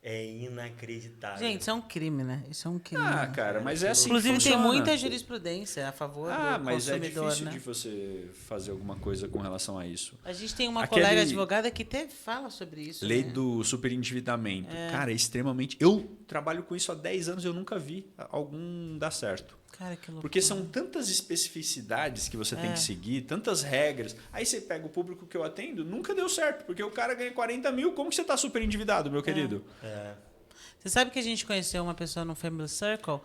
É inacreditável. Gente, isso é um crime, né? Isso é um crime. Ah, cara, mas é assim Inclusive, que tem funciona. muita jurisprudência a favor do mas consumidor, é difícil né? de você fazer alguma coisa com relação a isso. A gente tem uma colega advogada que até fala sobre isso. Lei né? do superendividamento. Cara, é extremamente... Eu trabalho com isso há 10 anos e eu nunca vi algum dar certo. Cara, que loucura. Porque são tantas especificidades que você tem que seguir, tantas regras. Aí você pega o público que eu atendo, nunca deu certo, porque o cara ganha 40 mil, como que você está super endividado, meu querido? Você sabe que a gente conheceu uma pessoa no Family Circle,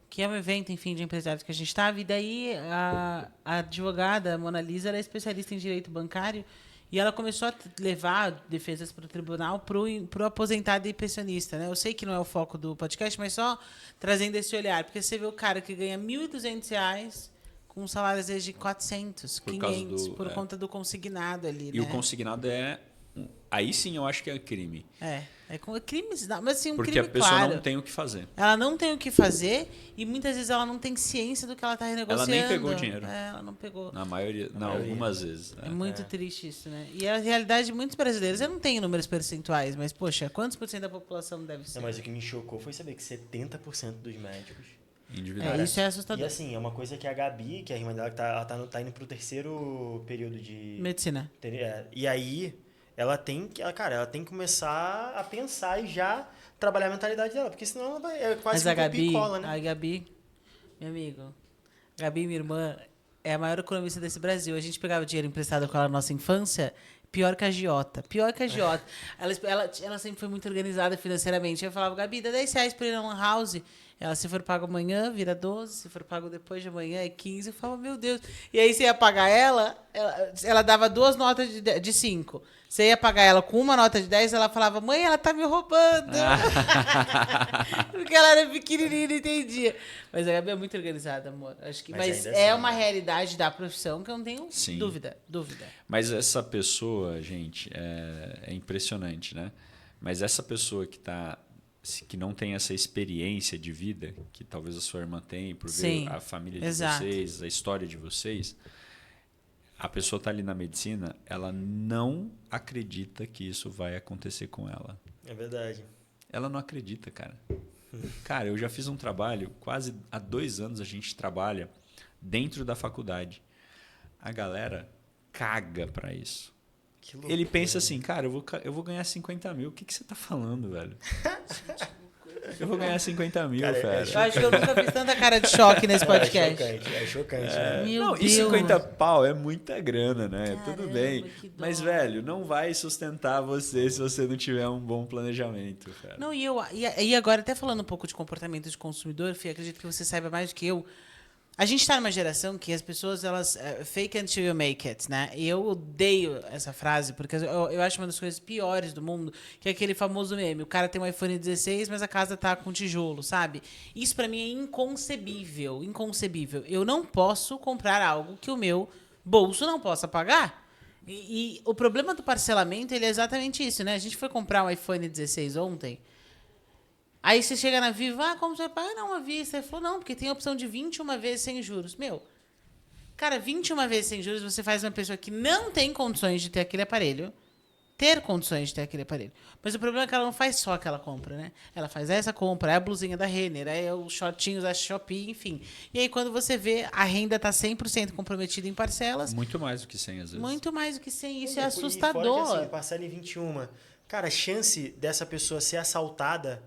que é um evento, enfim, de empresários que a gente estava, e daí a advogada, a Mona Lisa, ela é especialista em direito bancário, e ela começou a levar defesas para o tribunal para o aposentado e pensionista. Né? Eu sei que não é o foco do podcast, mas só trazendo esse olhar, porque você vê o cara que ganha R$ 1.200 com um salário, às vezes, de 400, 500, por conta do consignado ali. E né? o consignado é... Aí sim eu acho que é crime. É crimes, mas assim, porque crime a pessoa claro. não tem o que fazer. Ela não tem o que fazer e muitas vezes ela não tem ciência do que ela está renegociando. Ela nem pegou o dinheiro. Ela não pegou. Na maioria, algumas vezes. É muito triste isso, né? E a realidade de muitos brasileiros, eu não tenho números percentuais, mas, poxa, quantos por cento da população deve ser? Não, mas o que me chocou foi saber que 70% dos médicos... Individuais. Isso é assustador. E assim, é uma coisa que a Gabi, que é a irmã dela, ela tá indo pro terceiro período de... Medicina. E aí... ela tem que começar a pensar e já trabalhar a mentalidade dela, porque senão ela vai, é quase Mas que a um copia e Gabi, cola, né? a Gabi, meu amigo, Gabi, minha irmã, é a maior economista desse Brasil. A gente pegava dinheiro emprestado com ela na nossa infância, pior que a agiota. Pior que a agiota. Ela sempre foi muito organizada financeiramente. Eu falava, Gabi, dá R$10 pra ir na lan house. Ela, se for pago amanhã, vira 12. Se for pago depois de amanhã, é 15. Eu falava, meu Deus. E aí você ia pagar ela dava 2 notas de 5. Você ia pagar ela com uma nota de 10, ela falava, mãe, ela tá me roubando. Porque ela era pequenininha e não entendia. Mas a Gabi é muito organizada, amor. Acho que, mas ainda é assim, uma né? realidade da profissão que eu não tenho Sim. dúvida. Mas essa pessoa, gente, é impressionante, né? Mas essa pessoa que não tem essa experiência de vida, que talvez a sua irmã tem, por Sim, ver a família de exato. vocês, a história de vocês, a pessoa está ali na medicina, ela não acredita que isso vai acontecer com ela. É verdade. Ela não acredita, cara. Cara, eu já fiz um trabalho, quase há 2 anos a gente trabalha dentro da faculdade. A galera caga pra isso. Que loucura. Ele pensa assim, cara, eu vou ganhar 50 mil. O que você tá falando, velho? Eu vou ganhar 50 mil, Cara, fera. Eu acho que eu nunca fiz tanta cara de choque nesse podcast. É chocante, né? Meu Não, Deus. e 50 pau é muita grana, né? Caramba, Tudo bem. que dó. Mas, velho, não vai sustentar você se você não tiver um bom planejamento, cara. Não, e agora, até falando um pouco de comportamento de consumidor, Fih, acredito que você saiba mais do que eu. A gente está numa geração que as pessoas, elas fake until you make it, né? E eu odeio essa frase, porque eu acho uma das coisas piores do mundo, que é aquele famoso meme. O cara tem um iPhone 16, mas a casa tá com tijolo, sabe? Isso pra mim é inconcebível, inconcebível. Eu não posso comprar algo que o meu bolso não possa pagar. E o problema do parcelamento, ele é exatamente isso, né? A gente foi comprar um iPhone 16 ontem. Aí você chega na Viva, como você vai pagar? Não, à vista. Ele falou, não, porque tem a opção de 21 vezes sem juros. Meu, cara, 21 vezes sem juros, você faz uma pessoa que não tem condições de ter aquele aparelho, ter condições de ter aquele aparelho. Mas o problema é que ela não faz só aquela compra, né? Ela faz essa compra, é a blusinha da Renner, é os shortinhos da Shopee, enfim. E aí, quando você vê, a renda tá 100% comprometida em parcelas. Muito mais do que 100, às vezes. Muito mais do que 100. Isso E é fora assustador. que, assim, parcela em 21. Cara, a chance dessa pessoa ser assaltada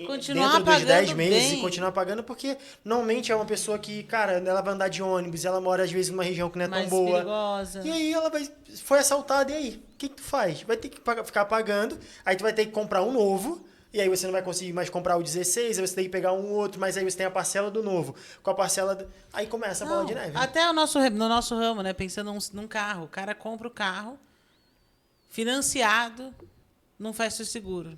Continuar dentro dos 10 pagando meses bem. e continuar pagando, porque normalmente é uma pessoa que, cara, ela vai andar de ônibus, ela mora às vezes numa região que não é Mais tão boa. perigosa. E aí ela foi assaltada, e aí? O que tu faz? Vai ter que ficar pagando, aí tu vai ter que comprar um novo, e aí você não vai conseguir mais comprar o 16, aí você tem que pegar um outro, mas aí você tem a parcela do novo. Com a parcela. Aí começa a bola de neve. Até no nosso ramo, né? Pensando num carro. O cara compra o carro, financiado, não faz seu seguro.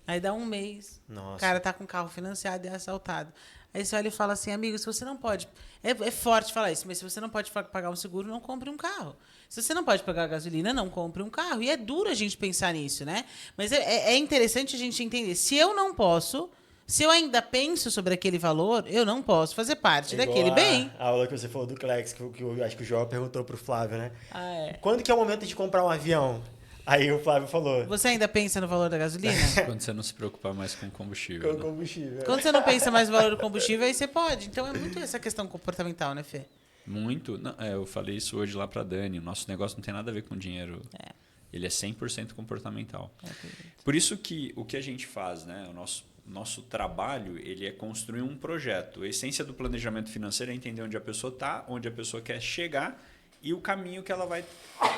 Aí dá um mês, Nossa. o cara tá com o carro financiado e é assaltado. Aí você olha e fala assim, amigo, se você não pode... É forte falar isso, mas se você não pode pagar um seguro, não compre um carro. Se você não pode pagar gasolina, não compre um carro. E é duro a gente pensar nisso, né? Mas é interessante a gente entender. Se eu não posso... Se eu ainda penso sobre aquele valor, eu não posso fazer parte daquele bem. A aula que você falou do Clex, que eu acho que o João perguntou pro Flávio, né? Ah, é. Quando que é o momento de comprar um avião? Aí o Flávio falou. Você ainda pensa no valor da gasolina? Quando você não se preocupar mais com combustível. Com Né? combustível. Quando você não pensa mais no valor do combustível, aí você pode. Então é muito essa questão comportamental, né, Fê? Muito. Não, eu falei isso hoje lá pra Dani. O nosso negócio não tem nada a ver com dinheiro. Ele é 100% comportamental. Por isso que o que a gente faz, né? O nosso trabalho, ele é construir um projeto. A essência do planejamento financeiro é entender onde a pessoa está, onde a pessoa quer chegar e o caminho que ela vai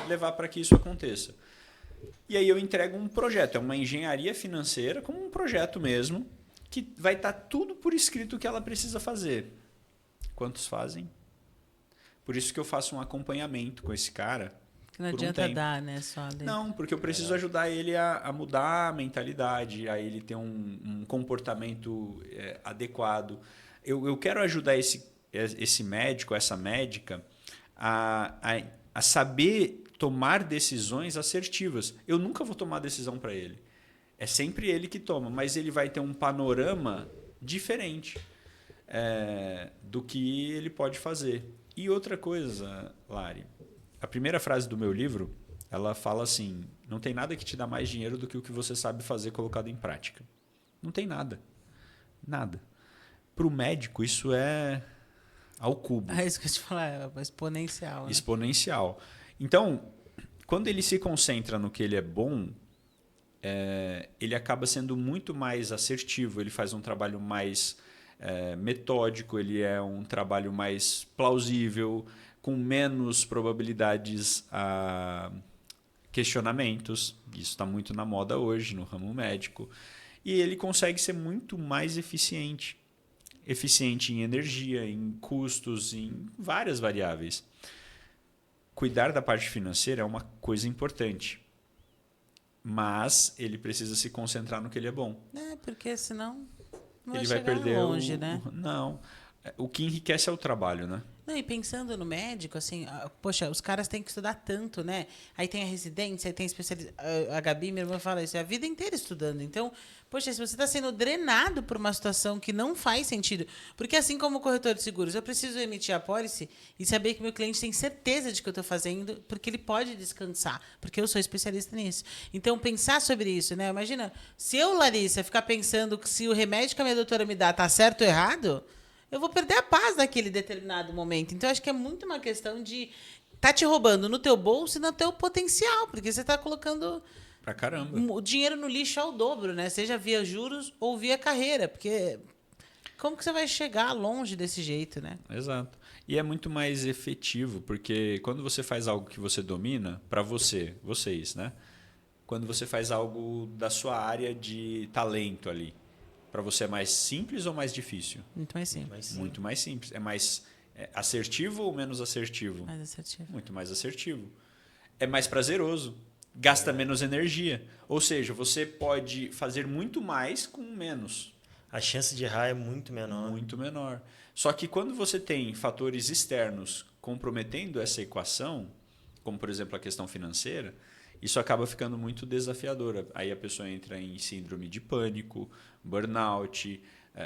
levar para que isso aconteça. E aí eu entrego um projeto, é uma engenharia financeira, como um projeto mesmo, que vai estar tudo por escrito o que ela precisa fazer. Quantos fazem? Por isso que eu faço um acompanhamento com esse cara. Que não por um adianta tempo. dar, né? Só Não, porque eu preciso ajudar ele a mudar a mentalidade, a ele ter um comportamento adequado. Eu quero ajudar esse médico, essa médica, a saber tomar decisões assertivas. Eu nunca vou tomar decisão para ele. É sempre ele que toma, mas ele vai ter um panorama diferente do que ele pode fazer. E outra coisa, Lari, a primeira frase do meu livro, ela fala assim, não tem nada que te dá mais dinheiro do que o que você sabe fazer colocado em prática. Não tem nada. Nada. Para o médico, isso é ao cubo. É isso que eu te falar, é exponencial. Né? Exponencial. Então, quando ele se concentra no que ele é bom, ele acaba sendo muito mais assertivo, ele faz um trabalho mais metódico, ele é um trabalho mais plausível, com menos probabilidades a questionamentos. Isso está muito na moda hoje, no ramo médico. E ele consegue ser muito mais eficiente. Eficiente em energia, em custos, em várias variáveis. Cuidar da parte financeira é uma coisa importante. Mas ele precisa se concentrar no que ele é bom. Porque senão não Ele vai vai perder longe, né? Não. O que enriquece é o trabalho, né? Não, e pensando no médico, assim, poxa, os caras têm que estudar tanto, né? Aí tem a residência, aí tem a especialização. A Gabi, minha irmã, fala isso, é a vida inteira estudando. Então, poxa, se você está sendo drenado por uma situação que não faz sentido. Porque assim como o corretor de seguros, eu preciso emitir a pólice e saber que meu cliente tem certeza de que eu estou fazendo, porque ele pode descansar, porque eu sou especialista nisso. Então, pensar sobre isso, né? Imagina, se eu, Larissa, ficar pensando que se o remédio que a minha doutora me dá está certo ou errado, eu vou perder a paz naquele determinado momento. Então, acho que é muito uma questão de te roubando no teu bolso e no teu potencial, porque você está colocando pra caramba o dinheiro no lixo ao dobro, né? Seja via juros ou via carreira, porque como que você vai chegar longe desse jeito, né? Exato. E é muito mais efetivo, porque quando você faz algo que você domina, para vocês, né? Quando você faz algo da sua área de talento ali, para você é mais simples ou mais difícil? Muito mais simples. Muito mais simples. É mais assertivo ou menos assertivo? Mais assertivo. Muito mais assertivo. É mais prazeroso. Gasta menos energia. Ou seja, você pode fazer muito mais com menos. A chance de errar é muito menor. Muito menor. Só que quando você tem fatores externos comprometendo essa equação, como por exemplo a questão financeira, isso acaba ficando muito desafiador. Aí a pessoa entra em síndrome de pânico, burnout,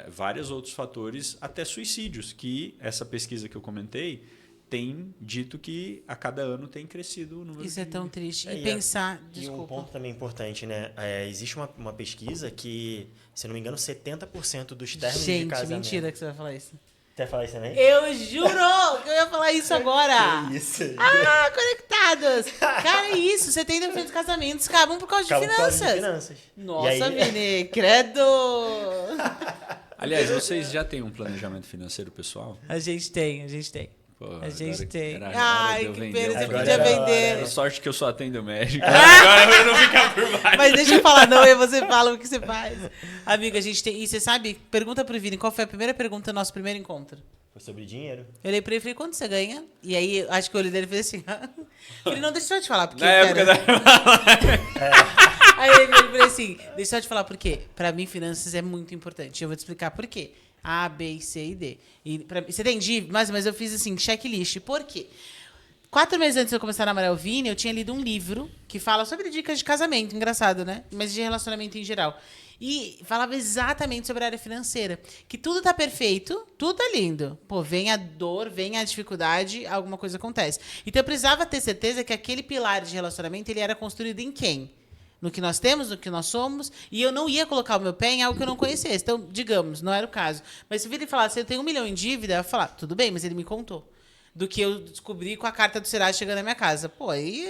vários outros fatores, até suicídios, que essa pesquisa que eu comentei tem dito que a cada ano tem crescido o número Isso é tão triste. E E pensar... E um Desculpa. ponto também importante, né? Existe uma pesquisa que, se não me engano, 70% dos términos de Gente, casamento... mentira que você vai falar isso. Você vai falar isso também? Eu juro que eu ia falar isso agora. Que isso? Conectados. Cara, é isso. 70% dos casamentos acabam por causa de Acaba por causa finanças. de finanças. Nossa, E aí- Vini, credo. Aliás, vocês já têm um planejamento financeiro pessoal? A gente tem. Pô, A gente agora tem. era hora Ai, de eu que vender pena, um você Agora podia era hora, vender. né? Sorte que eu só atendo médico. Agora eu não ficar por baixo. Mas deixa eu falar, não, e você fala o que você faz. Amigo, a gente tem. E você sabe, pergunta pro Vini, qual foi a primeira pergunta do nosso primeiro encontro? Foi sobre dinheiro. Eu olhei pra ele e falei, quanto você ganha? E aí, acho que o olho dele fez assim. Falei, não, deixa eu te falar, porque. Na eu época quero... da... Aí ele falou assim, deixa eu te falar por quê. Pra mim, finanças é muito importante. Eu vou te explicar por quê. A, B, C e D. E você tem dívida? Mas eu fiz assim, checklist. Por quê? 4 meses antes de eu começar a namorar o Vini, eu tinha lido um livro que fala sobre dicas de casamento. Engraçado, né? Mas de relacionamento em geral. E falava exatamente sobre a área financeira. Que tudo tá perfeito, tudo tá lindo. Pô, vem a dor, vem a dificuldade, alguma coisa acontece. Então eu precisava ter certeza que aquele pilar de relacionamento ele era construído em quem? No que nós temos, no que nós somos, e eu não ia colocar o meu pé em algo que eu não conhecesse. Então, digamos, não era o caso. Mas se o Vini falasse, eu tenho 1 milhão em dívida, eu ia falar, tudo bem, mas ele me contou. Do que eu descobri com a carta do Serasa chegando na minha casa. Pô, aí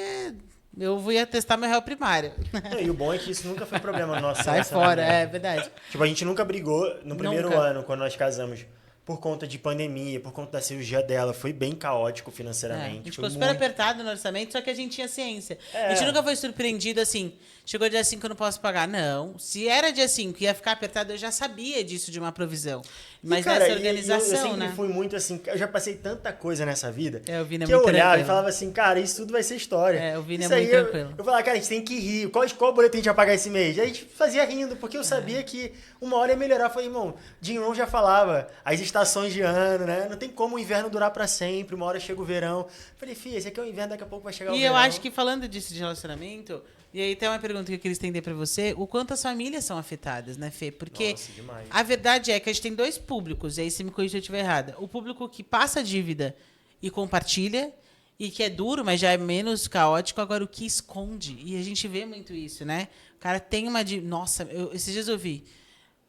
eu ia testar meu réu primário. E o bom é que isso nunca foi problema no nosso Sai fora, é verdade. Tipo, a gente nunca brigou no primeiro Nunca. ano, quando nós casamos. Por conta de pandemia, por conta da cirurgia dela. Foi bem caótico A financeiramente. gente Foi ficou super apertado no orçamento, só que a gente tinha ciência. A gente nunca foi surpreendido assim, chegou dia 5 eu não posso pagar. Não, se era dia 5 e ia ficar apertado, eu já sabia disso de uma provisão. Mas E, cara, nessa eu organização, sempre né? fui muito assim, eu já passei tanta coisa nessa vida, É, o Vini é que eu muito olhava e tranquilo. falava assim, cara, isso tudo vai ser história. É, o Vini é Isso muito aí tranquilo. Eu falava, cara, a gente tem que rir, qual boleto a gente vai pagar esse mês? Aí a gente fazia rindo, porque eu sabia que uma hora ia melhorar. Eu falei, irmão, Jim Rohn já falava, as estações de ano, né? Não tem como o inverno durar pra sempre, uma hora chega o verão. Eu falei, filha, esse aqui é o inverno, daqui a pouco vai chegar o E verão. eu acho que falando disso de relacionamento, e aí tem uma pergunta que eu queria estender pra você, o quanto as famílias são afetadas, né, Fê? Porque Nossa, demais. a verdade é que a gente tem 2 públicos, e aí você me corrija se eu estiver errada. O público que passa dívida e compartilha, e que é duro, mas já é menos caótico, agora o que esconde. E a gente vê muito isso, né? O cara tem uma dívida. Nossa, esses dias eu vi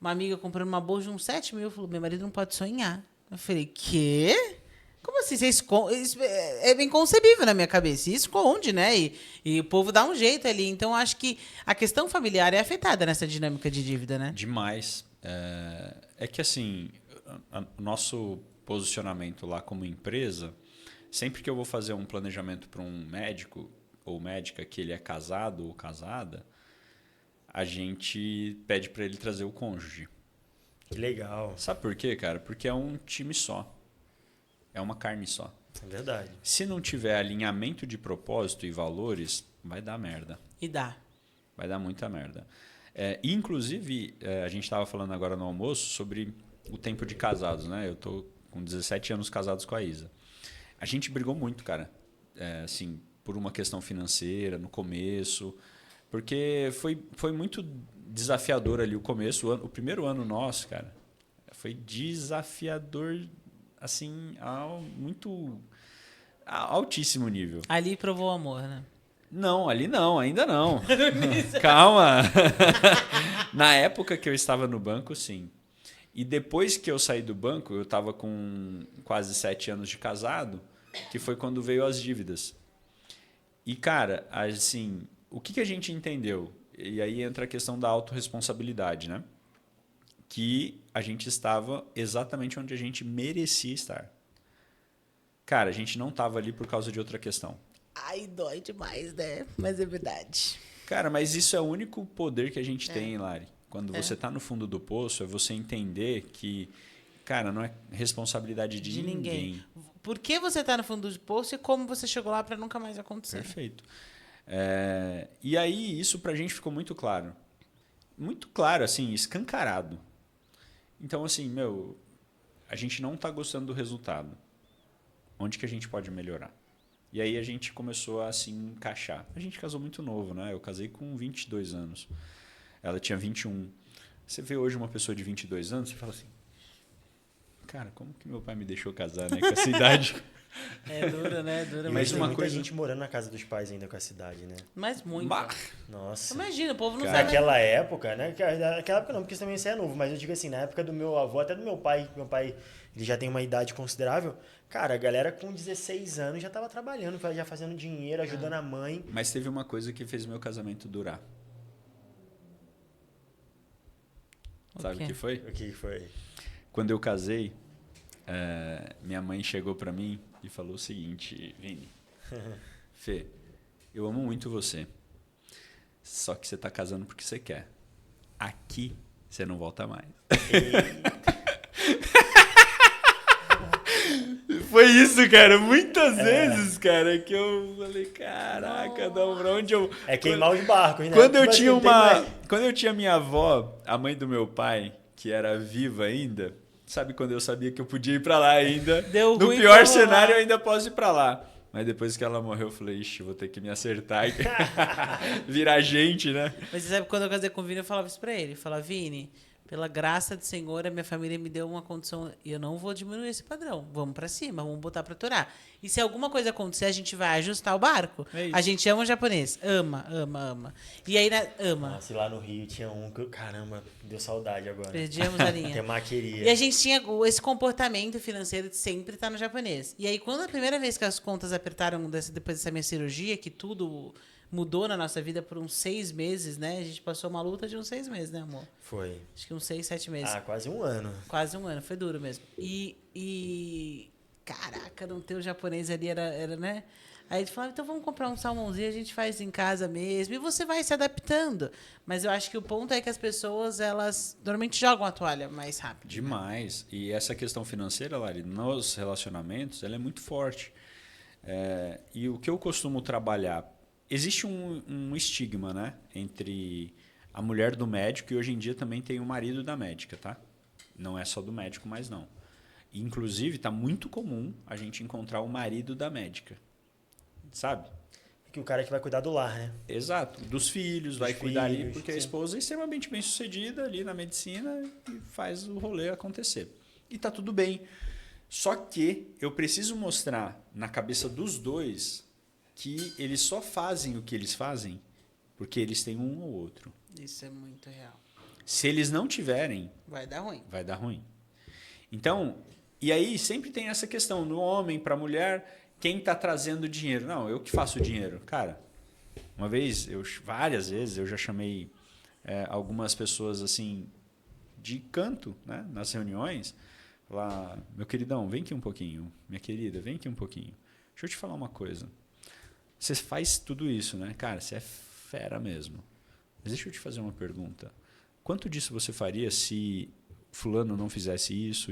uma amiga comprando uma bolsa de uns 7 mil, falou, meu marido não pode sonhar. Eu falei, quê? Como assim? Você esconde? Isso é inconcebível na minha cabeça. E esconde, né? E o povo dá um jeito ali. Então, acho que a questão familiar é afetada nessa dinâmica de dívida, né? Demais. É que assim, o nosso posicionamento lá como empresa, sempre que eu vou fazer um planejamento para um médico ou médica que ele é casado ou casada, a gente pede para ele trazer o cônjuge. Que legal. Sabe por quê, cara? Porque é um time só. É uma carne só. É verdade. Se não tiver alinhamento de propósito e valores, vai dar merda. E dá. Vai dar muita merda. Inclusive, a gente estava falando agora no almoço sobre o tempo de casados, né? Eu tô com 17 anos casados com a Isa. A gente brigou muito, cara. Assim, por uma questão financeira no começo. Porque foi muito desafiador ali o começo. O primeiro ano nosso, cara, foi desafiador, assim, muito altíssimo nível. Ali provou o amor, né? Não, ali não, ainda não. Calma. Na época que eu estava no banco, sim. E depois que eu saí do banco, eu estava com quase 7 anos de casado, que foi quando veio as dívidas. E, cara, assim, o que a gente entendeu? E aí entra a questão da autorresponsabilidade, né? Que a gente estava exatamente onde a gente merecia estar. Cara, a gente não estava ali por causa de outra questão. Ai, dói demais, né? Mas é verdade. Cara, mas isso é o único poder que a gente tem, Lari. Quando você está no fundo do poço, é você entender que, cara, não é responsabilidade de ninguém. Por que você está no fundo do poço e como você chegou lá para nunca mais acontecer? Perfeito. E aí, isso pra gente ficou muito claro. Muito claro, assim, escancarado. Então, assim, a gente não está gostando do resultado. Onde que a gente pode melhorar? E aí a gente começou a se encaixar. A gente casou muito novo, né? Eu casei com 22 anos. Ela tinha 21. Você vê hoje uma pessoa de 22 anos, você fala assim, cara, como que meu pai me deixou casar, né? Com essa idade. É dura, né? Dura. Mas tem uma muita coisa- gente morando na casa dos pais ainda com essa idade, né? Mas muito. Nossa. Imagina, o povo não Cara, sabe. Naquela época, né? Naquela época não, porque também você é novo, mas eu digo assim, na época do meu avô, até do meu pai ele já tem uma idade considerável, cara, a galera com 16 anos já tava trabalhando, já fazendo dinheiro, ajudando a mãe. Mas teve uma coisa que fez meu casamento durar. Sabe o quê? que foi? O que foi? Quando eu casei, minha mãe chegou pra mim e falou o seguinte, Vini, Fê, eu amo muito você, só que você tá casando porque você quer. Aqui você não volta mais. Foi isso, cara. Muitas vezes, cara, que eu falei, caraca, não, pra onde eu... É queimar os barcos, né? Quando eu Tipo tinha assim, tem mais. Quando eu tinha minha avó, a mãe do meu pai, que era viva ainda, sabe quando eu sabia que eu podia ir pra lá ainda? Deu No ruim, pior vamos cenário, lá. eu ainda posso ir pra lá. Mas depois que ela morreu, eu falei, ixi, vou ter que me acertar e virar gente, né? Mas você sabe, quando eu casei com o Vini, eu falava isso pra ele. Eu falava, Vini, pela graça do Senhor, a minha família me deu uma condição e eu não vou diminuir esse padrão. Vamos pra cima, vamos botar pra atorar. E se alguma coisa acontecer, a gente vai ajustar o barco. É isso. A gente ama o japonês. Ama, ama, ama. E aí, ama. Nossa, e lá no Rio tinha um que, caramba, deu saudade agora. Perdíamos a linha. Temaqueria. E a gente tinha esse comportamento financeiro de sempre estar no japonês. E aí, quando a primeira vez que as contas apertaram depois dessa minha cirurgia, que tudo mudou na nossa vida por uns 6 meses, né? A gente passou uma luta de uns 6 meses, né, amor? Foi. Acho que uns 6, 7 meses. Quase um ano. Quase um ano, foi duro mesmo. Caraca, não ter o japonês ali era, né? Aí a gente falava, então vamos comprar um salmãozinho, a gente faz em casa mesmo. E você vai se adaptando. Mas eu acho que o ponto é que as pessoas, elas normalmente jogam a toalha mais rápido. Demais. E essa questão financeira, Lari, nos relacionamentos, ela é muito forte. E o que eu costumo trabalhar, existe um estigma, né, entre a mulher do médico e hoje em dia também tem o marido da médica, tá? Não é só do médico, mas não. Inclusive, está muito comum a gente encontrar o marido da médica, sabe? Que o cara que vai cuidar do lar, né? Exato, dos filhos, vai Dos cuidar ali, filhos, porque a sim. esposa é extremamente bem sucedida ali na medicina e faz o rolê acontecer. E tá tudo bem. Só que eu preciso mostrar na cabeça dos dois que eles só fazem o que eles fazem porque eles têm um ou outro. Isso é muito real. Se eles não tiverem, Vai dar ruim. vai dar ruim. Então, E aí sempre tem essa questão, no homem para a mulher, quem está trazendo dinheiro? Não, eu que faço o dinheiro. Cara, várias vezes eu já chamei algumas pessoas assim de canto, né, nas reuniões, falar, meu queridão, vem aqui um pouquinho, minha querida, vem aqui um pouquinho. Deixa eu te falar uma coisa. Você faz tudo isso, né? Cara, você é fera mesmo. Mas deixa eu te fazer uma pergunta. Quanto disso você faria se fulano não fizesse isso?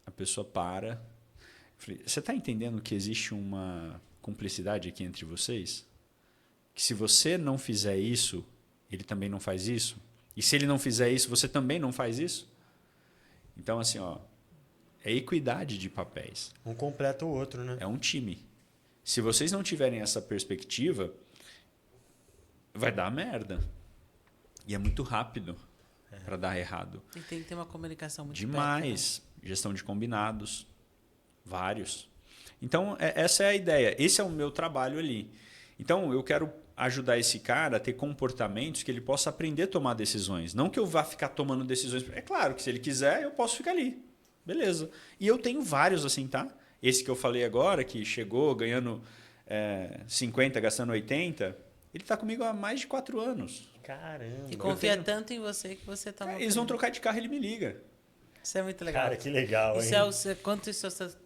A pessoa para. Eu falei, você está entendendo que existe uma cumplicidade aqui entre vocês? Que se você não fizer isso, ele também não faz isso? E se ele não fizer isso, você também não faz isso? Então, assim, é equidade de papéis. Um completa o outro, né? É um time. Se vocês não tiverem essa perspectiva, vai dar merda. E é muito rápido para dar errado. E tem que ter uma comunicação muito demais. perto, né? Gestão de combinados. Vários. Então, essa é a ideia. Esse é o meu trabalho ali. Então, eu quero ajudar esse cara a ter comportamentos que ele possa aprender a tomar decisões. Não que eu vá ficar tomando decisões. É claro que se ele quiser, eu posso ficar ali. Beleza. E eu tenho vários assim, tá? Esse que eu falei agora, que chegou ganhando 50, gastando 80, ele está comigo há mais de 4 anos. Caramba. E confia tanto em você que você toma. Eles vão trocar de carro e ele me liga. Isso é muito legal. Cara, que legal, hein? Quanto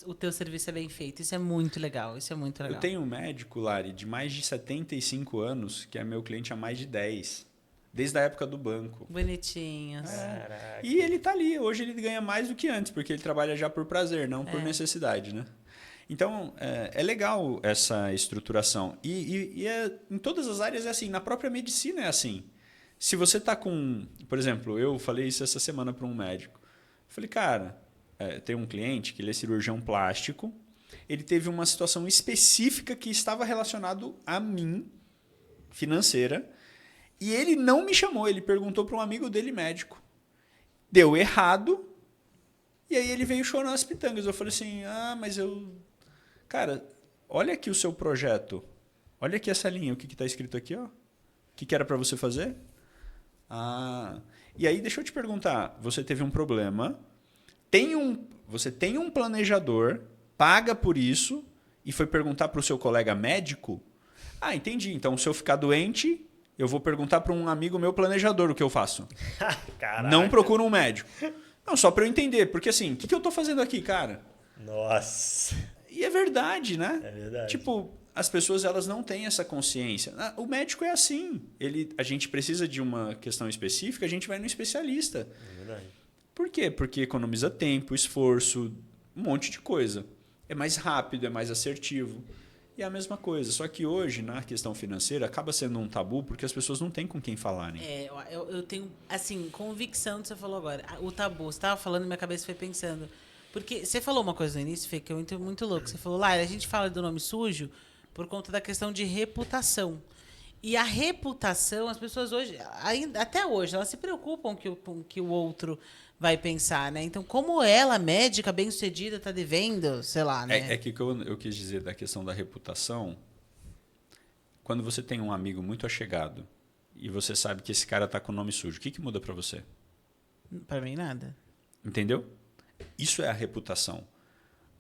o teu serviço é bem feito. Isso é muito legal. Isso é muito legal. Eu tenho um médico, Lari, de mais de 75 anos, que é meu cliente há mais de 10. Desde a época do banco. Bonitinhos. Caraca. E ele tá ali. Hoje ele ganha mais do que antes, porque ele trabalha já por prazer, não por necessidade, né? Então, é legal essa estruturação. E em todas as áreas é assim. Na própria medicina é assim. Se você tá com... Por exemplo, eu falei isso essa semana para um médico. Eu falei, cara, tem um cliente que ele é cirurgião plástico. Ele teve uma situação específica que estava relacionado a mim, financeira. E ele não me chamou, ele perguntou para um amigo dele médico. Deu errado, e aí ele veio chorando as pitangas. Eu falei assim, mas eu... Cara, olha aqui o seu projeto. Olha aqui essa linha, o que está escrito aqui, ó. O que era para você fazer? E aí deixa eu te perguntar, você teve um problema, você tem um planejador, paga por isso, e foi perguntar para o seu colega médico? Entendi, então se eu ficar doente... Eu vou perguntar para um amigo meu planejador o que eu faço. Caraca. Não procuro um médico. Não, só para eu entender. Porque assim, o que eu estou fazendo aqui, cara? Nossa. E é verdade, né? É verdade. Tipo, as pessoas elas não têm essa consciência. O médico é assim. A gente precisa de uma questão específica, a gente vai no especialista. É verdade. Por quê? Porque economiza tempo, esforço, um monte de coisa. É mais rápido, é mais assertivo. E é a mesma coisa, só que hoje, na questão financeira, acaba sendo um tabu porque as pessoas não têm com quem falarem. Eu tenho, assim, convicção do que você falou agora. O tabu, você estava falando e minha cabeça foi pensando. Porque você falou uma coisa no início, Fê, que eu entendo muito louco. Você falou, a gente fala do nome sujo por conta da questão de reputação. E a reputação, as pessoas hoje, até hoje, elas se preocupam com que o outro vai pensar, né? Então, como ela, médica, bem-sucedida, está devendo, sei lá, né? É que eu quis dizer da questão da reputação, quando você tem um amigo muito achegado e você sabe que esse cara está com o nome sujo, o que muda para você? Para mim, nada. Entendeu? Isso é a reputação.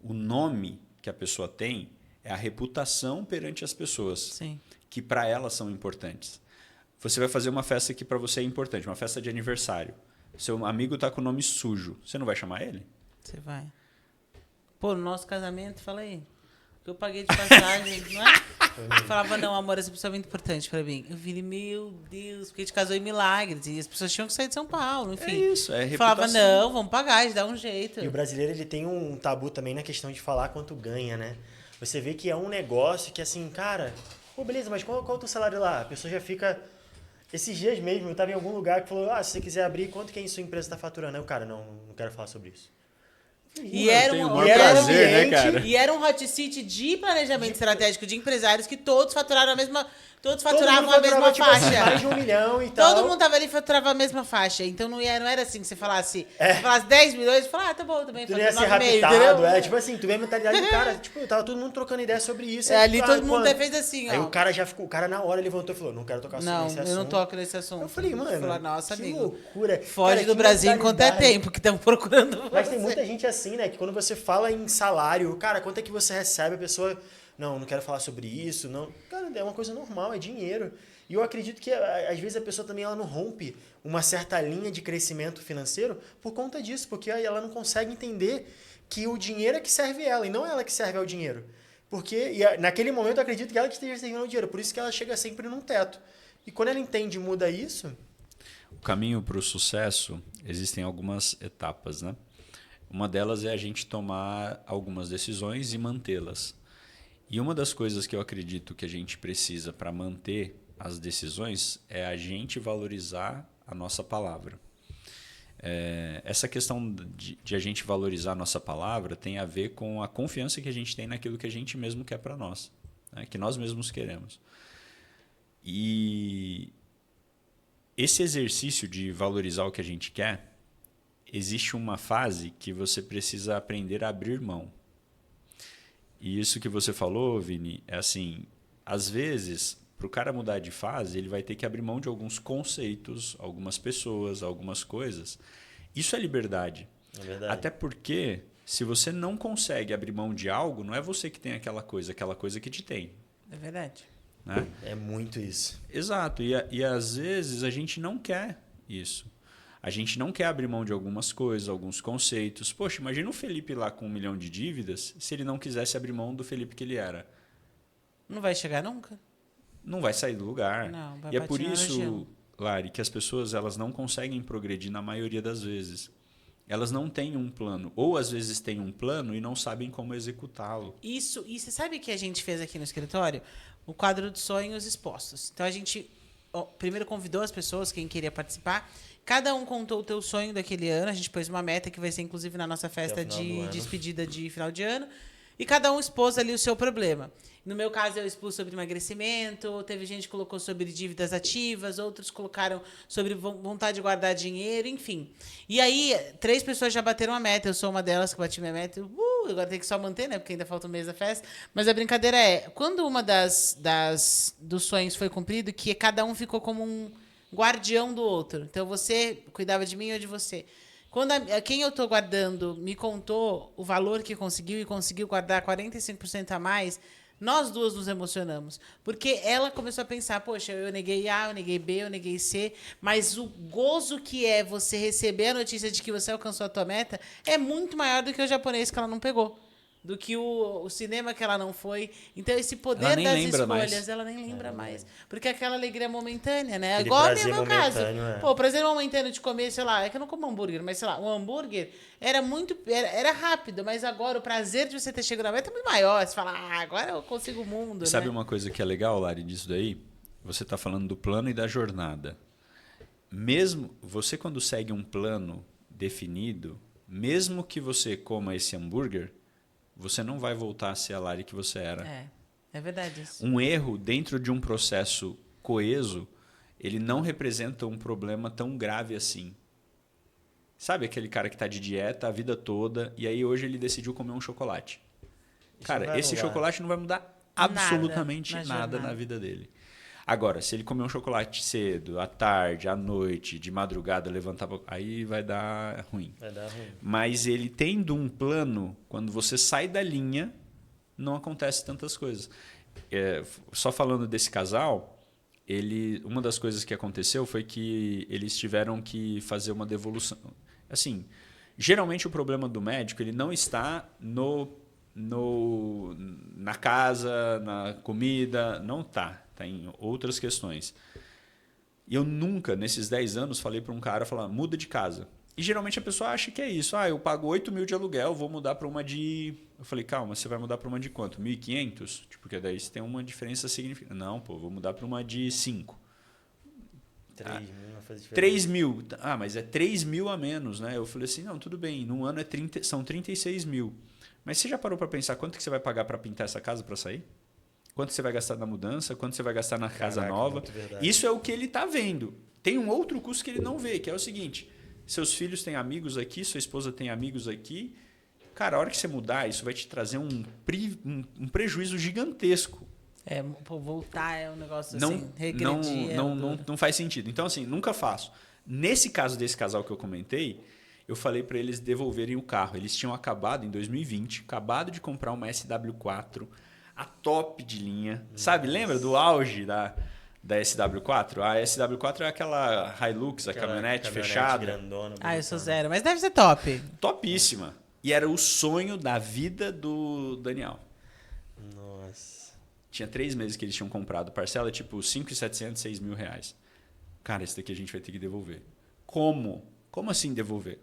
O nome que a pessoa tem é a reputação perante as pessoas. Sim. Que para elas são importantes. Você vai fazer uma festa que para você é importante, uma festa de aniversário. Seu amigo está com o nome sujo. Você não vai chamar ele? Você vai. Pô, no nosso casamento, fala aí. Que eu paguei de passagem, não é? Eu falava, não, amor, essa pessoa é muito importante pra mim. Eu falei, meu Deus, porque a gente casou em Milagres. E as pessoas tinham que sair de São Paulo, enfim. É isso, é reputação. Falava, não, vamos pagar, a gente dá um jeito. E o brasileiro, ele tem um tabu também na questão de falar quanto ganha, né? Você vê que é um negócio que, assim, cara... Pô, beleza, mas qual é o teu salário lá? A pessoa já fica... Esses dias mesmo, eu estava em algum lugar que falou, se você quiser abrir, quanto que a sua empresa está faturando? Aí o cara, não quero falar sobre isso. E era um hot seat de planejamento estratégico de empresários que todos faturaram a mesma... todos Todo faturavam mundo a mesma faturava, tipo assim, faixa. mais de 1 milhão e tal. Todo mundo tava ali e faturava a mesma faixa. Então não era assim que você falasse. Você falasse 10 milhões, você falava, tá bom, eu também Tu faço não ia ser 9,5, raptado, entendeu? tipo assim, tu vê a mentalidade do cara, tipo, tava todo mundo trocando ideia sobre isso. É, aí, ali todo mundo fez assim, Aí ó. o cara já ficou, o cara na hora levantou e falou, não quero tocar Não, nesse assunto. eu não toco nesse assunto. Eu falei, mano, Falar, nossa, que amigo, loucura. foge Cara, do que Brasil enquanto é mentalidade. tempo que estão procurando Mas você. tem muita gente assim, né? Que quando você fala em salário, cara, quanto é que você recebe? A pessoa, não quero falar sobre isso, não. Cara, é uma coisa normal, é dinheiro. E eu acredito que às vezes a pessoa também ela não rompe uma certa linha de crescimento financeiro por conta disso, porque aí ela não consegue entender que o dinheiro é que serve ela e não ela que serve ao dinheiro. Porque naquele momento eu acredito que ela que esteja servindo ao dinheiro, por isso que ela chega sempre num teto. E quando ela entende e muda isso, O caminho para o sucesso, existem algumas etapas, né? Uma delas é a gente tomar algumas decisões e mantê-las. E uma das coisas que eu acredito que a gente precisa para manter as decisões é a gente valorizar a nossa palavra. Essa questão de a gente valorizar a nossa palavra tem a ver com a confiança que a gente tem naquilo que a gente mesmo quer para nós, né? Que nós mesmos queremos. E esse exercício de valorizar o que a gente quer, existe uma fase que você precisa aprender a abrir mão. E isso que você falou, Vini, é assim, às vezes, para o cara mudar de fase, ele vai ter que abrir mão de alguns conceitos, algumas pessoas, algumas coisas. Isso é liberdade. é verdade. Até porque, se você não consegue abrir mão de algo, não é você que tem aquela coisa que te tem. É verdade. Né? É muito isso. Exato. E às vezes a gente não quer isso. A gente não quer abrir mão de algumas coisas, alguns conceitos. Poxa, imagina o Felipe lá com 1 milhão de dívidas se ele não quisesse abrir mão do Felipe que ele era. Não vai chegar nunca? Não vai sair do lugar. Não, vai e é por patinar no isso, gelo. Lari, que as pessoas elas não conseguem progredir na maioria das vezes. Elas não têm um plano. Ou às vezes têm um plano e não sabem como executá-lo. Isso, e você sabe o que a gente fez aqui no escritório? O quadro de sonhos expostos. Então a gente primeiro convidou as pessoas, quem queria participar. Cada um contou o teu sonho daquele ano. A gente pôs uma meta que vai ser inclusive na nossa festa Até o final do de ano. despedida de final de ano. E cada um expôs ali o seu problema. No meu caso, eu expus sobre emagrecimento, teve gente que colocou sobre dívidas ativas, outros colocaram sobre vontade de guardar dinheiro, enfim. E aí, 3 pessoas já bateram a meta. Eu sou uma delas que bati minha meta. Agora tem que só manter, né? Porque ainda falta um mês da festa. Mas a brincadeira é, quando uma dos sonhos foi cumprido, que cada um ficou como um guardião do outro. Então, você cuidava de mim ou de você. Quando quem eu estou guardando me contou o valor que conseguiu e conseguiu guardar 45% a mais, nós duas nos emocionamos. Porque ela começou a pensar, poxa, eu neguei A, eu neguei B, eu neguei C, mas o gozo que é você receber a notícia de que você alcançou a tua meta é muito maior do que o japonês que ela não pegou. Do que o cinema que ela não foi. Então, esse poder Ela nem das lembra escolhas, mais. ela nem lembra mais. Porque aquela alegria momentânea, né? Aquele Igual no prazer meu caso. momentâneo, é. Pô, o prazer momentâneo de comer, sei lá, é que eu não como hambúrguer, mas sei lá, o hambúrguer era muito. Era rápido, mas agora o prazer de você ter chegado na meta é muito maior. Você fala, agora eu consigo o mundo. Sabe né? uma coisa que é legal, Lari, disso daí? Você está falando do plano e da jornada. Mesmo você, quando segue um plano definido, mesmo que você coma esse hambúrguer, você não vai voltar a ser a Lari que você era. É verdade isso. Um erro dentro de um processo coeso, ele não representa um problema tão grave assim. Sabe aquele cara que está de dieta a vida toda e aí hoje ele decidiu comer um chocolate? Isso Cara, vai esse anular. chocolate não vai mudar absolutamente nada na vida dele. Agora, se ele comer um chocolate cedo, à tarde, à noite, de madrugada, levantar, aí vai dar ruim. Vai dar ruim. Mas ele tendo um plano, quando você sai da linha, não acontece tantas coisas. Só falando desse casal, uma das coisas que aconteceu foi que eles tiveram que fazer uma devolução. Assim, geralmente o problema do médico ele não está na casa, na comida, não está. Está em outras questões. E eu nunca, nesses 10 anos, falei para um cara, muda de casa. E geralmente a pessoa acha que é isso. Eu pago 8 mil de aluguel, vou mudar para uma de... Eu falei, calma, você vai mudar para uma de quanto? 1.500? Porque daí você tem uma diferença significativa. Não, vou mudar para uma de 5. 3 mil não faz diferença. 3 mil. Mas é 3 mil a menos, né? Eu falei assim, não, tudo bem, num ano são 36 mil. Mas você já parou para pensar quanto que você vai pagar para pintar essa casa para sair? quanto você vai gastar na mudança, quanto você vai gastar na casa nova. muito verdade. Isso é o que ele está vendo. Tem um outro custo que ele não vê, que é o seguinte: seus filhos têm amigos aqui, sua esposa tem amigos aqui. Cara, a hora que você mudar, isso vai te trazer um prejuízo gigantesco. Voltar é um negócio Não, assim, regredir. não faz sentido. Então, assim, nunca faço. Nesse caso desse casal que eu comentei, eu falei para eles devolverem o carro. Eles tinham acabado, em 2020, acabado de comprar uma SW4, a top de linha. Sabe, lembra do auge da SW4? A SW4 é aquela Hilux, a caminhonete fechada. Grandona, Eu sou zero, mas deve ser top. Topíssima. E era o sonho da vida do Daniel. Nossa. Tinha 3 meses que eles tinham comprado parcela, tipo 5.700, 6 mil reais. Cara, esse daqui a gente vai ter que devolver. Como? Como assim devolver?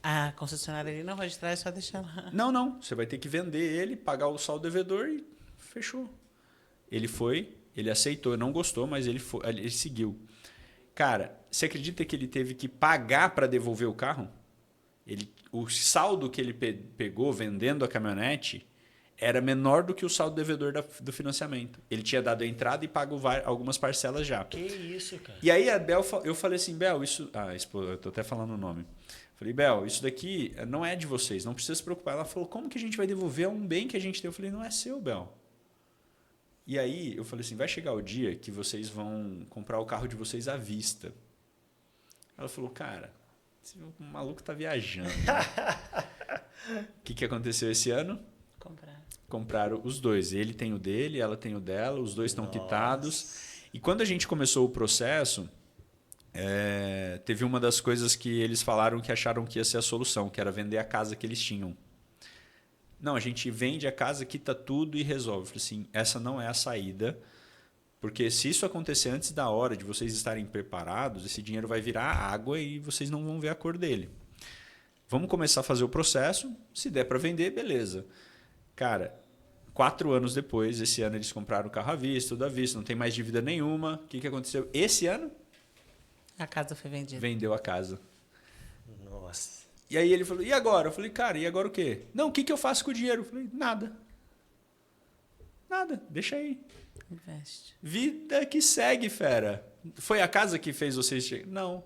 A concessionária ali não pode trás, só deixar lá. Não. Você vai ter que vender ele, pagar o saldo devedor e fechou. Ele foi, ele aceitou, não gostou, mas ele seguiu. Cara, você acredita que ele teve que pagar para devolver o carro? O saldo que ele pegou vendendo a caminhonete era menor do que o saldo devedor do financiamento. Ele tinha dado a entrada e pago algumas parcelas já. Que isso, cara? E aí a Bel, eu falei assim, Bel, isso... eu tô até falando o nome. Falei, Bel, isso daqui não é de vocês, não precisa se preocupar. Ela falou, como que a gente vai devolver um bem que a gente tem? Eu falei, não é seu, Bel. E aí eu falei assim, vai chegar o dia que vocês vão comprar o carro de vocês à vista. Ela falou, cara, o maluco tá viajando. O que aconteceu esse ano? Compraram os dois. Ele tem o dele, ela tem o dela, os dois estão quitados. E quando a gente começou o processo, teve uma das coisas que eles falaram que acharam que ia ser a solução, que era vender a casa que eles tinham. Não, a gente vende a casa, quita tudo e resolve. Eu falei assim, essa não é a saída, porque se isso acontecer antes da hora de vocês estarem preparados, esse dinheiro vai virar água e vocês não vão ver a cor dele. Vamos começar a fazer o processo, se der para vender, beleza. Cara, 4 anos depois, esse ano eles compraram o carro à vista, tudo à vista, não tem mais dívida nenhuma. O que aconteceu? Esse ano? A casa foi vendida. Vendeu a casa. Nossa. E aí ele falou, e agora? Eu falei, cara, e agora o quê? Não, o que eu faço com o dinheiro? Eu falei, nada. Nada, deixa aí. Investe. Vida que segue, fera. Foi a casa que fez vocês... Não.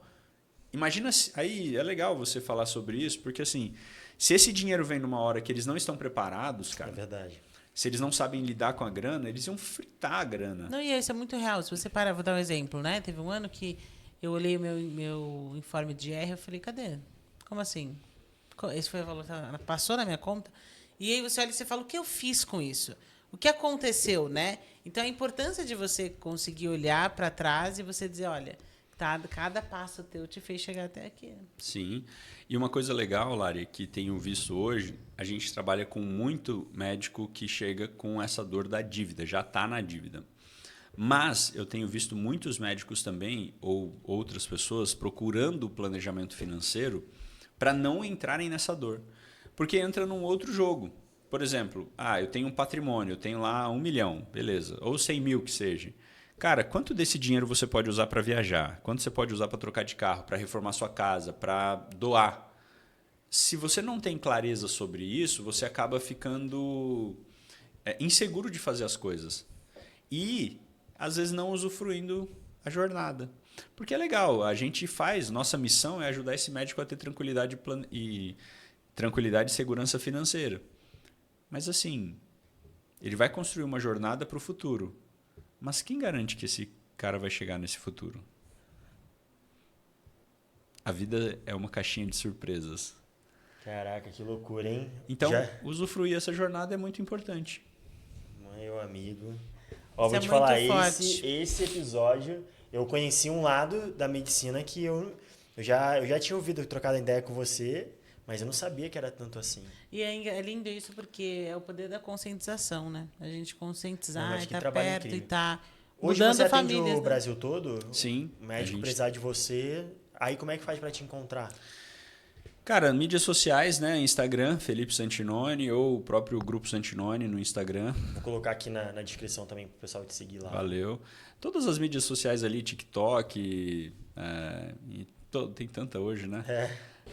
Imagina, aí é legal você falar sobre isso, porque assim, se esse dinheiro vem numa hora que eles não estão preparados, cara... É verdade. Se eles não sabem lidar com a grana, eles iam fritar a grana. Não, e isso é muito real. Se você parar, vou dar um exemplo, né? Teve um ano que eu olhei o meu informe de IR, eu falei, cadê? Como assim? Esse foi o valor, passou na minha conta? E aí você olha e você fala, o que eu fiz com isso? O que aconteceu, né? Então, a importância de você conseguir olhar para trás e você dizer, olha, cada passo teu te fez chegar até aqui. Sim. E uma coisa legal, Lari, que tenho visto hoje, a gente trabalha com muito médico que chega com essa dor da dívida, já está na dívida. Mas eu tenho visto muitos médicos também, ou outras pessoas, procurando o planejamento financeiro para não entrarem nessa dor. Porque entra num outro jogo. Por exemplo, eu tenho um patrimônio, eu tenho lá 1 milhão, beleza, ou 100 mil que seja. Cara, quanto desse dinheiro você pode usar para viajar? Quanto você pode usar para trocar de carro, para reformar sua casa, para doar? Se você não tem clareza sobre isso, você acaba ficando inseguro de fazer as coisas. E, às vezes, não usufruindo a jornada. Porque é legal, a gente faz, nossa missão é ajudar esse médico a ter tranquilidade e segurança financeira. Mas assim, ele vai construir uma jornada para o futuro. Mas quem garante que esse cara vai chegar nesse futuro? A vida é uma caixinha de surpresas. Caraca, que loucura, hein? Então, usufruir essa jornada é muito importante. Meu amigo. Ó, Isso vou é te falar, muito forte. esse episódio, eu conheci um lado da medicina que eu já tinha ouvido, trocado ideia com você, mas eu não sabia que era tanto assim. E é lindo isso porque é o poder da conscientização, né? A gente conscientizar, Mas que estar trabalho perto incrível. e estar Hoje mudando você atende famílias. o né? Brasil todo? Sim. O médico precisar de você, aí como é que faz para te encontrar? Cara, mídias sociais, né? Instagram, Felipe Santinoni, ou o próprio Grupo Santinoni no Instagram. Vou colocar aqui na descrição também pro pessoal te seguir lá. Valeu. Todas as mídias sociais ali, TikTok, tem tanta hoje, né?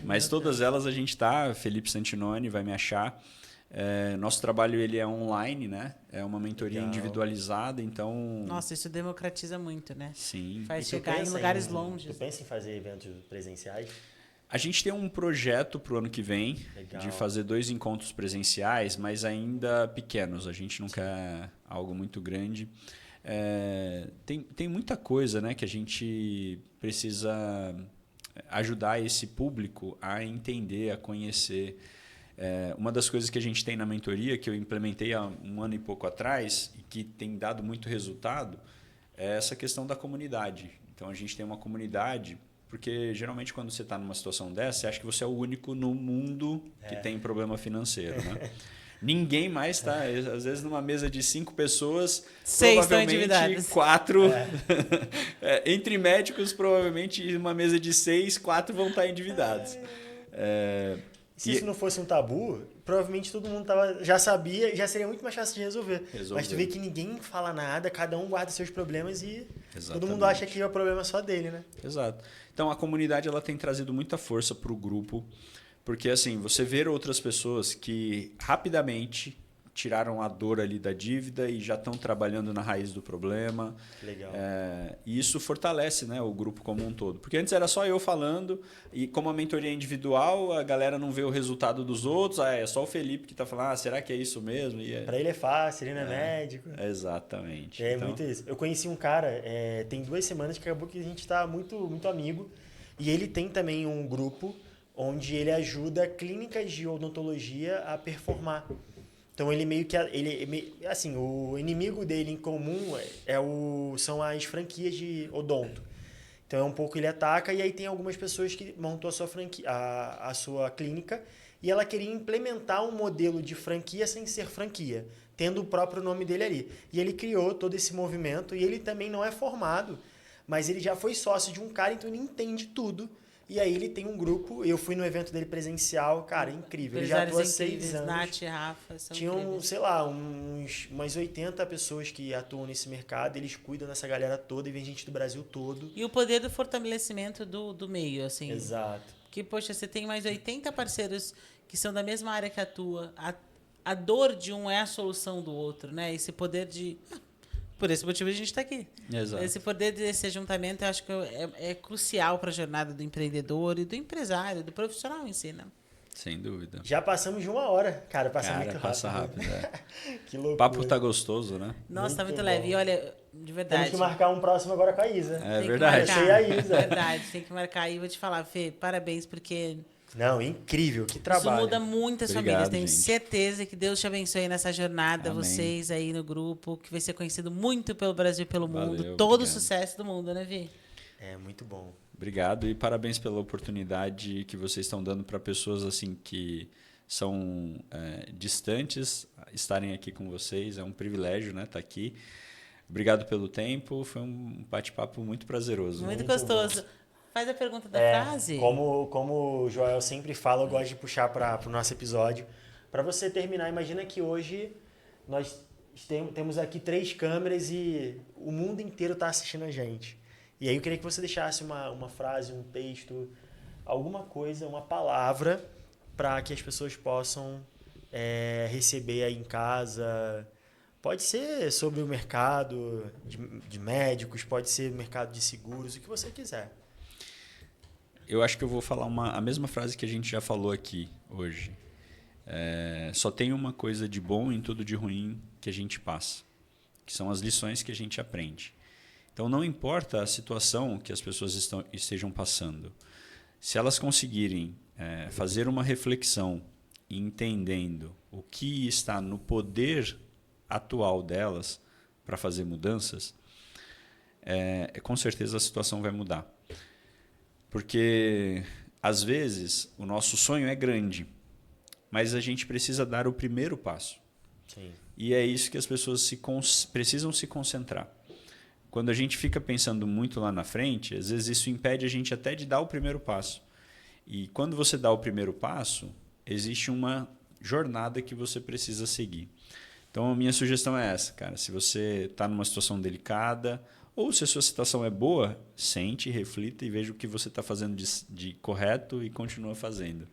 Mas todas elas a gente tá, Felipe Santinoni, vai me achar. Nosso trabalho ele é online, né? É uma mentoria Legal. individualizada, então... Nossa, isso democratiza muito, né? Sim. Faz E tu chegar em pensa lugares Tu longes. pensa em fazer eventos presenciais? A gente tem um projeto para o ano que vem Legal. de fazer 2 encontros presenciais, mas ainda pequenos. A gente não quer algo muito grande. Tem muita coisa, né, que a gente precisa ajudar esse público a entender, a conhecer. Uma das coisas que a gente tem na mentoria, que eu implementei há 1 ano e pouco atrás, e que tem dado muito resultado, é essa questão da comunidade. Então, a gente tem uma comunidade, porque geralmente quando você está numa situação dessa, você acha que você é o único no mundo que tem problema financeiro, né? Ninguém mais está. Às vezes, numa mesa de 5 pessoas, 6 estão provavelmente endividadas. 4... entre médicos, provavelmente, uma mesa de 6, 4 vão estar endividados. Se isso não fosse um tabu, provavelmente todo mundo já sabia e já seria muito mais fácil de resolver. Mas tu vê que ninguém fala nada, cada um guarda seus problemas e todo mundo acha que é o problema só dele, né? Exato. Então, a comunidade ela tem trazido muita força para o grupo, porque assim, você vê outras pessoas que rapidamente tiraram a dor ali da dívida e já estão trabalhando na raiz do problema. Legal. E isso fortalece, né, o grupo como um todo. Porque antes era só eu falando e como a mentoria é individual, a galera não vê o resultado dos outros. É só o Felipe que está falando, será que é isso mesmo? Para ele é fácil, ele não é médico. Exatamente. Então, muito isso. Eu conheci um cara, tem 2 semanas que acabou que a gente está muito, muito amigo. E ele tem também um grupo onde ele ajuda clínicas de odontologia a performar. Então ele meio que assim, o inimigo dele em comum são as franquias de odonto. Então é um pouco ele ataca e aí tem algumas pessoas que montou a sua franquia, a sua clínica e ela queria implementar um modelo de franquia sem ser franquia, tendo o próprio nome dele ali. E ele criou todo esse movimento e ele também não é formado, mas ele já foi sócio de um cara, então ele entende tudo. E aí ele tem um grupo, eu fui no evento dele presencial, cara, incrível. Ele já atua há 6 anos. Nath e Rafa são Tinham, incríveis. sei lá, umas 80 pessoas que atuam nesse mercado, eles cuidam dessa galera toda e vem gente do Brasil todo. E o poder do fortalecimento do meio, assim. Exato. Que, poxa, você tem mais 80 parceiros que são da mesma área que atua. A dor de um é a solução do outro, né? Esse poder de... Por esse motivo a gente está aqui. Exato. Esse poder desse ajuntamento eu acho que é crucial para a jornada do empreendedor e do empresário, do profissional em si, né? Sem dúvida. Já passamos de 1 hora. Cara, passa muito rápido. Passa rápido. Que loucura. O papo tá gostoso, né? Nossa, tá muito Muito leve. bom. E olha, de verdade. Temos que marcar um próximo agora com a Isa. É tem que verdade. marcar. Eu sei a Isa. Verdade, tem que marcar. aí. Vou te falar, Fê, parabéns, porque Não, incrível. Que trabalho. isso muda muitas Obrigado, famílias. Tenho gente. certeza que Deus te abençoe nessa jornada, Amém. vocês aí no grupo, que vai ser conhecido muito pelo Brasil e pelo mundo. Valeu, Todo o obrigado. sucesso do mundo, né, Vi? É, muito bom. Obrigado e parabéns pela oportunidade que vocês estão dando para pessoas assim que são distantes estarem aqui com vocês. É um privilégio, né, estar aqui. Obrigado pelo tempo. Foi um bate-papo muito prazeroso. Muito Muito gostoso. Faz a pergunta da frase. Como o Joel sempre fala, eu gosto de puxar para o nosso episódio. Para você terminar, imagina que hoje nós temos aqui 3 câmeras e o mundo inteiro está assistindo a gente. E aí eu queria que você deixasse uma frase, um texto, alguma coisa, uma palavra para que as pessoas possam receber aí em casa. Pode ser sobre o mercado de médicos, pode ser mercado de seguros, o que você quiser. Eu acho que eu vou falar a mesma frase que a gente já falou aqui hoje. Só tem uma coisa de bom em tudo de ruim que a gente passa, que são as lições que a gente aprende. Então, não importa a situação que as pessoas estejam passando, se elas conseguirem fazer uma reflexão entendendo o que está no poder atual delas para fazer mudanças, com certeza a situação vai mudar. Porque, às vezes, o nosso sonho é grande, mas a gente precisa dar o primeiro passo. Sim. E é isso que as pessoas precisam se concentrar. Quando a gente fica pensando muito lá na frente, às vezes isso impede a gente até de dar o primeiro passo. E quando você dá o primeiro passo, existe uma jornada que você precisa seguir. Então, a minha sugestão é essa, cara. Se você está numa situação delicada, ou se a sua situação é boa, sente, reflita e veja o que você está fazendo de correto e continua fazendo.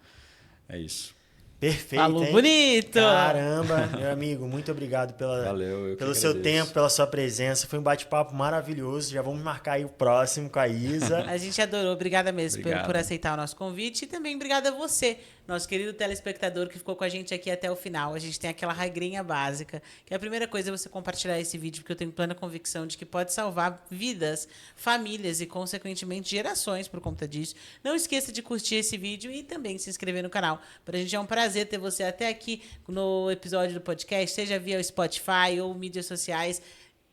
É isso. Perfeito, Falou hein? bonito! Caramba, meu amigo, muito obrigado Valeu, eu pelo que seu agradeço. tempo, pela sua presença. Foi um bate-papo maravilhoso. Já vamos marcar aí o próximo com a Isa. A gente adorou. Obrigada mesmo por Obrigado. aceitar o nosso convite. E também obrigada a você, nosso querido telespectador que ficou com a gente aqui até o final. A gente tem aquela regrinha básica, que a primeira coisa é você compartilhar esse vídeo, porque eu tenho plena convicção de que pode salvar vidas, famílias e, consequentemente, gerações por conta disso. Não esqueça de curtir esse vídeo e também se inscrever no canal. Para a gente é um prazer ter você até aqui no episódio do podcast, seja via o Spotify ou mídias sociais.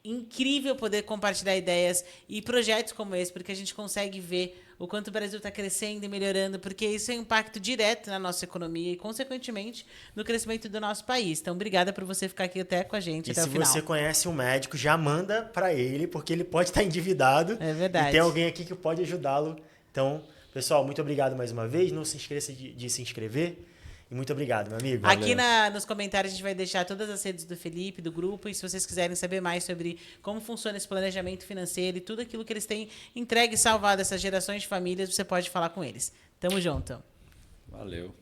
Incrível poder compartilhar ideias e projetos como esse, porque a gente consegue ver o quanto o Brasil está crescendo e melhorando, porque isso é um impacto direto na nossa economia e, consequentemente, no crescimento do nosso país. Então, obrigada por você ficar aqui até com a gente E até o se final. você conhece um médico, já manda para ele, porque ele pode estar endividado. É verdade. E tem alguém aqui que pode ajudá-lo. Então, pessoal, muito obrigado mais uma vez. Não se esqueça de se inscrever. E muito obrigado, meu amigo. Aqui nos comentários a gente vai deixar todas as redes do Felipe, do grupo, e se vocês quiserem saber mais sobre como funciona esse planejamento financeiro e tudo aquilo que eles têm entregue e salvado essas gerações de famílias, você pode falar com eles. Tamo junto. Valeu.